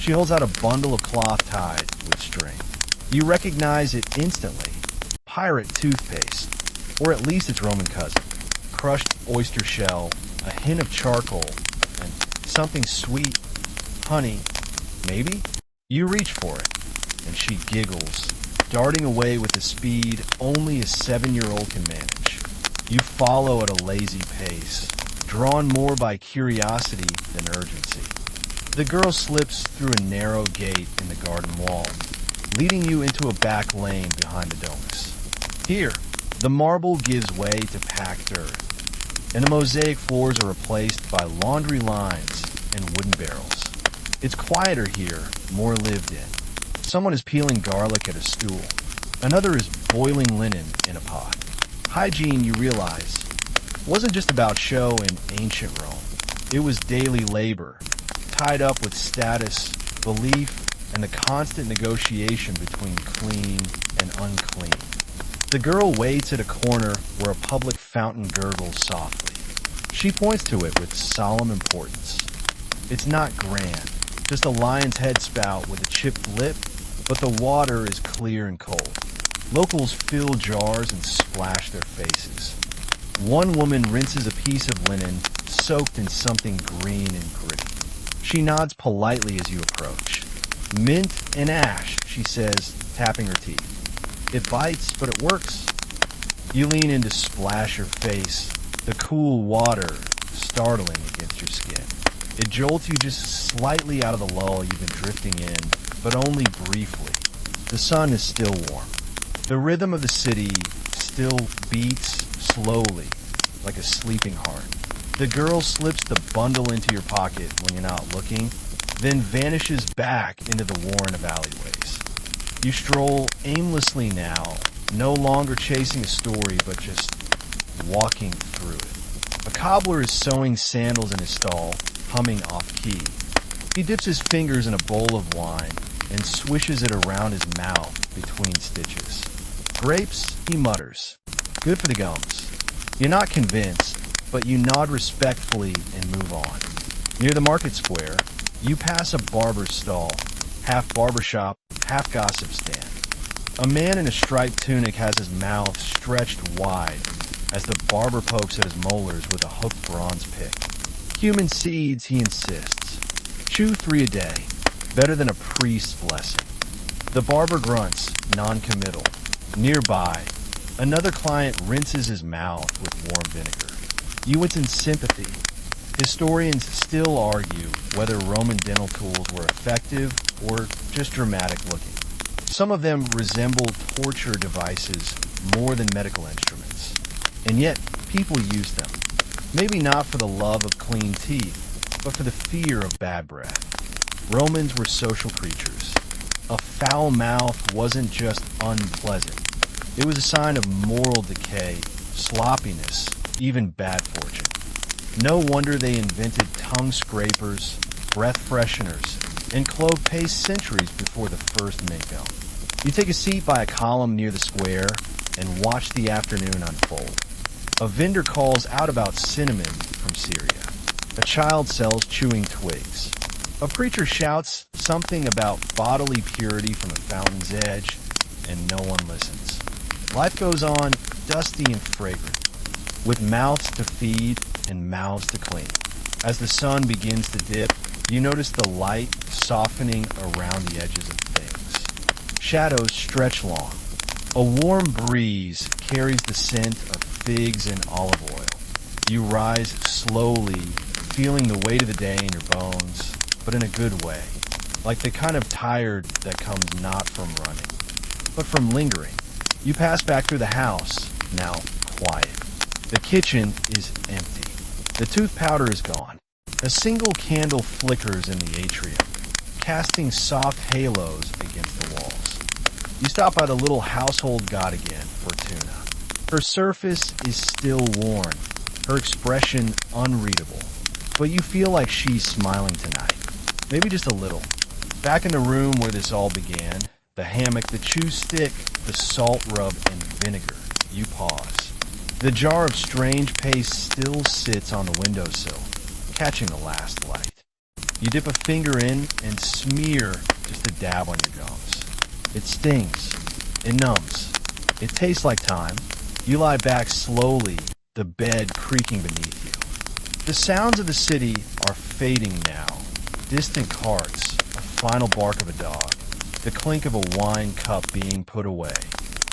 She holds out a bundle of cloth tied with string. You recognize it instantly. Pirate toothpaste, or at least its Roman cousin. Crushed oyster shell, a hint of charcoal, and something sweet. Honey, maybe? You reach for it, and she giggles, darting away with the speed only a 7-year-old can manage. You follow at a lazy pace, drawn more by curiosity than urgency. The girl slips through a narrow gate in the garden wall, leading you into a back lane behind the domus. Here, the marble gives way to packed earth, and the mosaic floors are replaced by laundry lines and wooden barrels. It's quieter here, more lived in. Someone is peeling garlic at a stool. Another is boiling linen in a pot. Hygiene, you realize, wasn't just about show in ancient Rome. It was daily labor, tied up with status, belief, and the constant negotiation between clean and unclean. The girl waits at a corner where a public fountain gurgles softly. She points to it with solemn importance. It's not grand, just a lion's head spout with a chipped lip, but the water is clear and cold. Locals fill jars and splash their faces. One woman rinses a piece of linen soaked in something green and gritty. She nods politely as you approach. Mint and ash, she says, tapping her teeth. It bites, but it works. You lean in to splash your face, the cool water startling against your skin. It jolts you just slightly out of the lull you've been drifting in, but only briefly. The sun is still warm. The rhythm of the city still beats slowly, like a sleeping heart. The girl slips the bundle into your pocket when you're not looking, then vanishes back into the warren of alleyways. You stroll aimlessly now, no longer chasing a story, but just walking through it. A cobbler is sewing sandals in his stall, humming off-key. He dips his fingers in a bowl of wine and swishes it around his mouth between stitches. Grapes, he mutters. Good for the gums. You're not convinced, but you nod respectfully and move on. Near the market square, you pass a barber's stall, half barbershop, half gossip stand. A man in a striped tunic has his mouth stretched wide as the barber pokes at his molars with a hooked bronze pick. Human seeds, he insists. Chew 3 a day, better than a priest's blessing. The barber grunts, non-committal. Nearby, another client rinses his mouth with warm vinegar. You wince in sympathy. Historians still argue whether Roman dental tools were effective or just dramatic looking. Some of them resemble torture devices more than medical instruments. And yet, people used them. Maybe not for the love of clean teeth, but for the fear of bad breath. Romans were social creatures. A foul mouth wasn't just unpleasant. It was a sign of moral decay, sloppiness, even bad fortune. No wonder they invented tongue scrapers, breath fresheners, and clove paste centuries before the first mint gum. You take a seat by a column near the square and watch the afternoon unfold. A vendor calls out about cinnamon from Syria. A child sells chewing twigs. A preacher shouts something about bodily purity from a fountain's edge, and no one listens. Life goes on, dusty and fragrant, with mouths to feed and mouths to clean. As the sun begins to dip, you notice the light softening around the edges of things. Shadows stretch long. A warm breeze carries the scent of figs and olive oil. You rise slowly, feeling the weight of the day in your bones, but in a good way, like the kind of tired that comes not from running, but from lingering. You pass back through the house, now quiet. The kitchen is empty. The tooth powder is gone. A single candle flickers in the atrium, casting soft halos against the walls. You stop by the little household god again, Fortuna. Her surface is still worn, her expression unreadable, but you feel like she's smiling tonight. Maybe just a little. Back in the room where this all began, the hammock, the chew stick, the salt rub, and vinegar, you pause. The jar of strange paste still sits on the windowsill, catching the last light. You dip a finger in and smear just a dab on your gums. It stings. It numbs. It tastes like time. You lie back slowly, the bed creaking beneath you. The sounds of the city are fading now. Distant carts, a final bark of a dog, the clink of a wine cup being put away.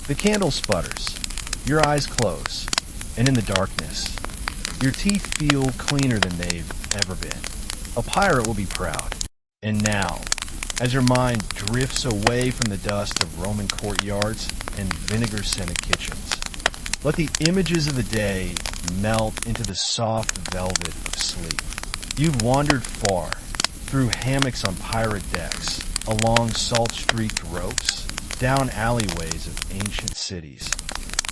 The candle sputters. Your eyes close. And in the darkness, your teeth feel cleaner than they've ever been. A pirate will be proud. And now, as your mind drifts away from the dust of Roman courtyards and vinegar-scented kitchens, let the images of the day melt into the soft velvet of sleep. You've wandered far, through hammocks on pirate decks, along salt-streaked ropes, down alleyways of ancient cities,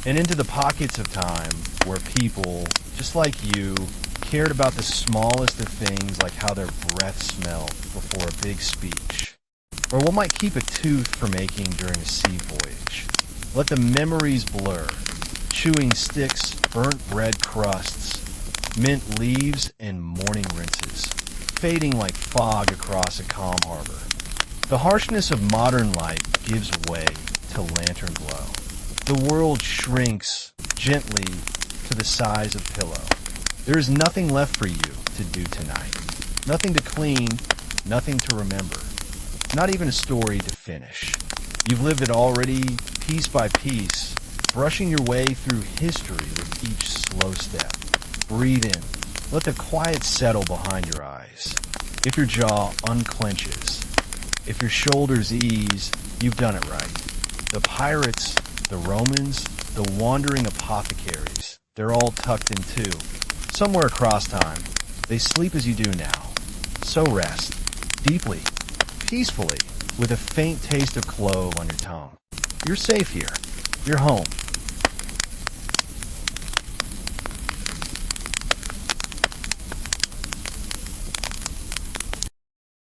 and into the pockets of time where people, just like you, cared about the smallest of things, like how their breath smelled before a big speech, or what might keep a tooth from aching during a sea voyage. Let the memories blur, chewing sticks, burnt bread crusts, mint leaves, and morning rinses, fading like fog across a calm harbor. The harshness of modern light gives way to lantern glow. The world shrinks gently to the size of pillow. There is nothing left for you to do tonight. Nothing to clean, nothing to remember. Not even a story to finish. You've lived it already, piece by piece, brushing your way through history with each slow step. Breathe in. Let the quiet settle behind your eyes. If your jaw unclenches, if your shoulders ease, you've done it right. The pirates, the Romans, the wandering apothecaries, they're all tucked in too. Somewhere across time, they sleep as you do now. So rest, deeply, peacefully, with a faint taste of clove on your tongue. You're safe here. You're home.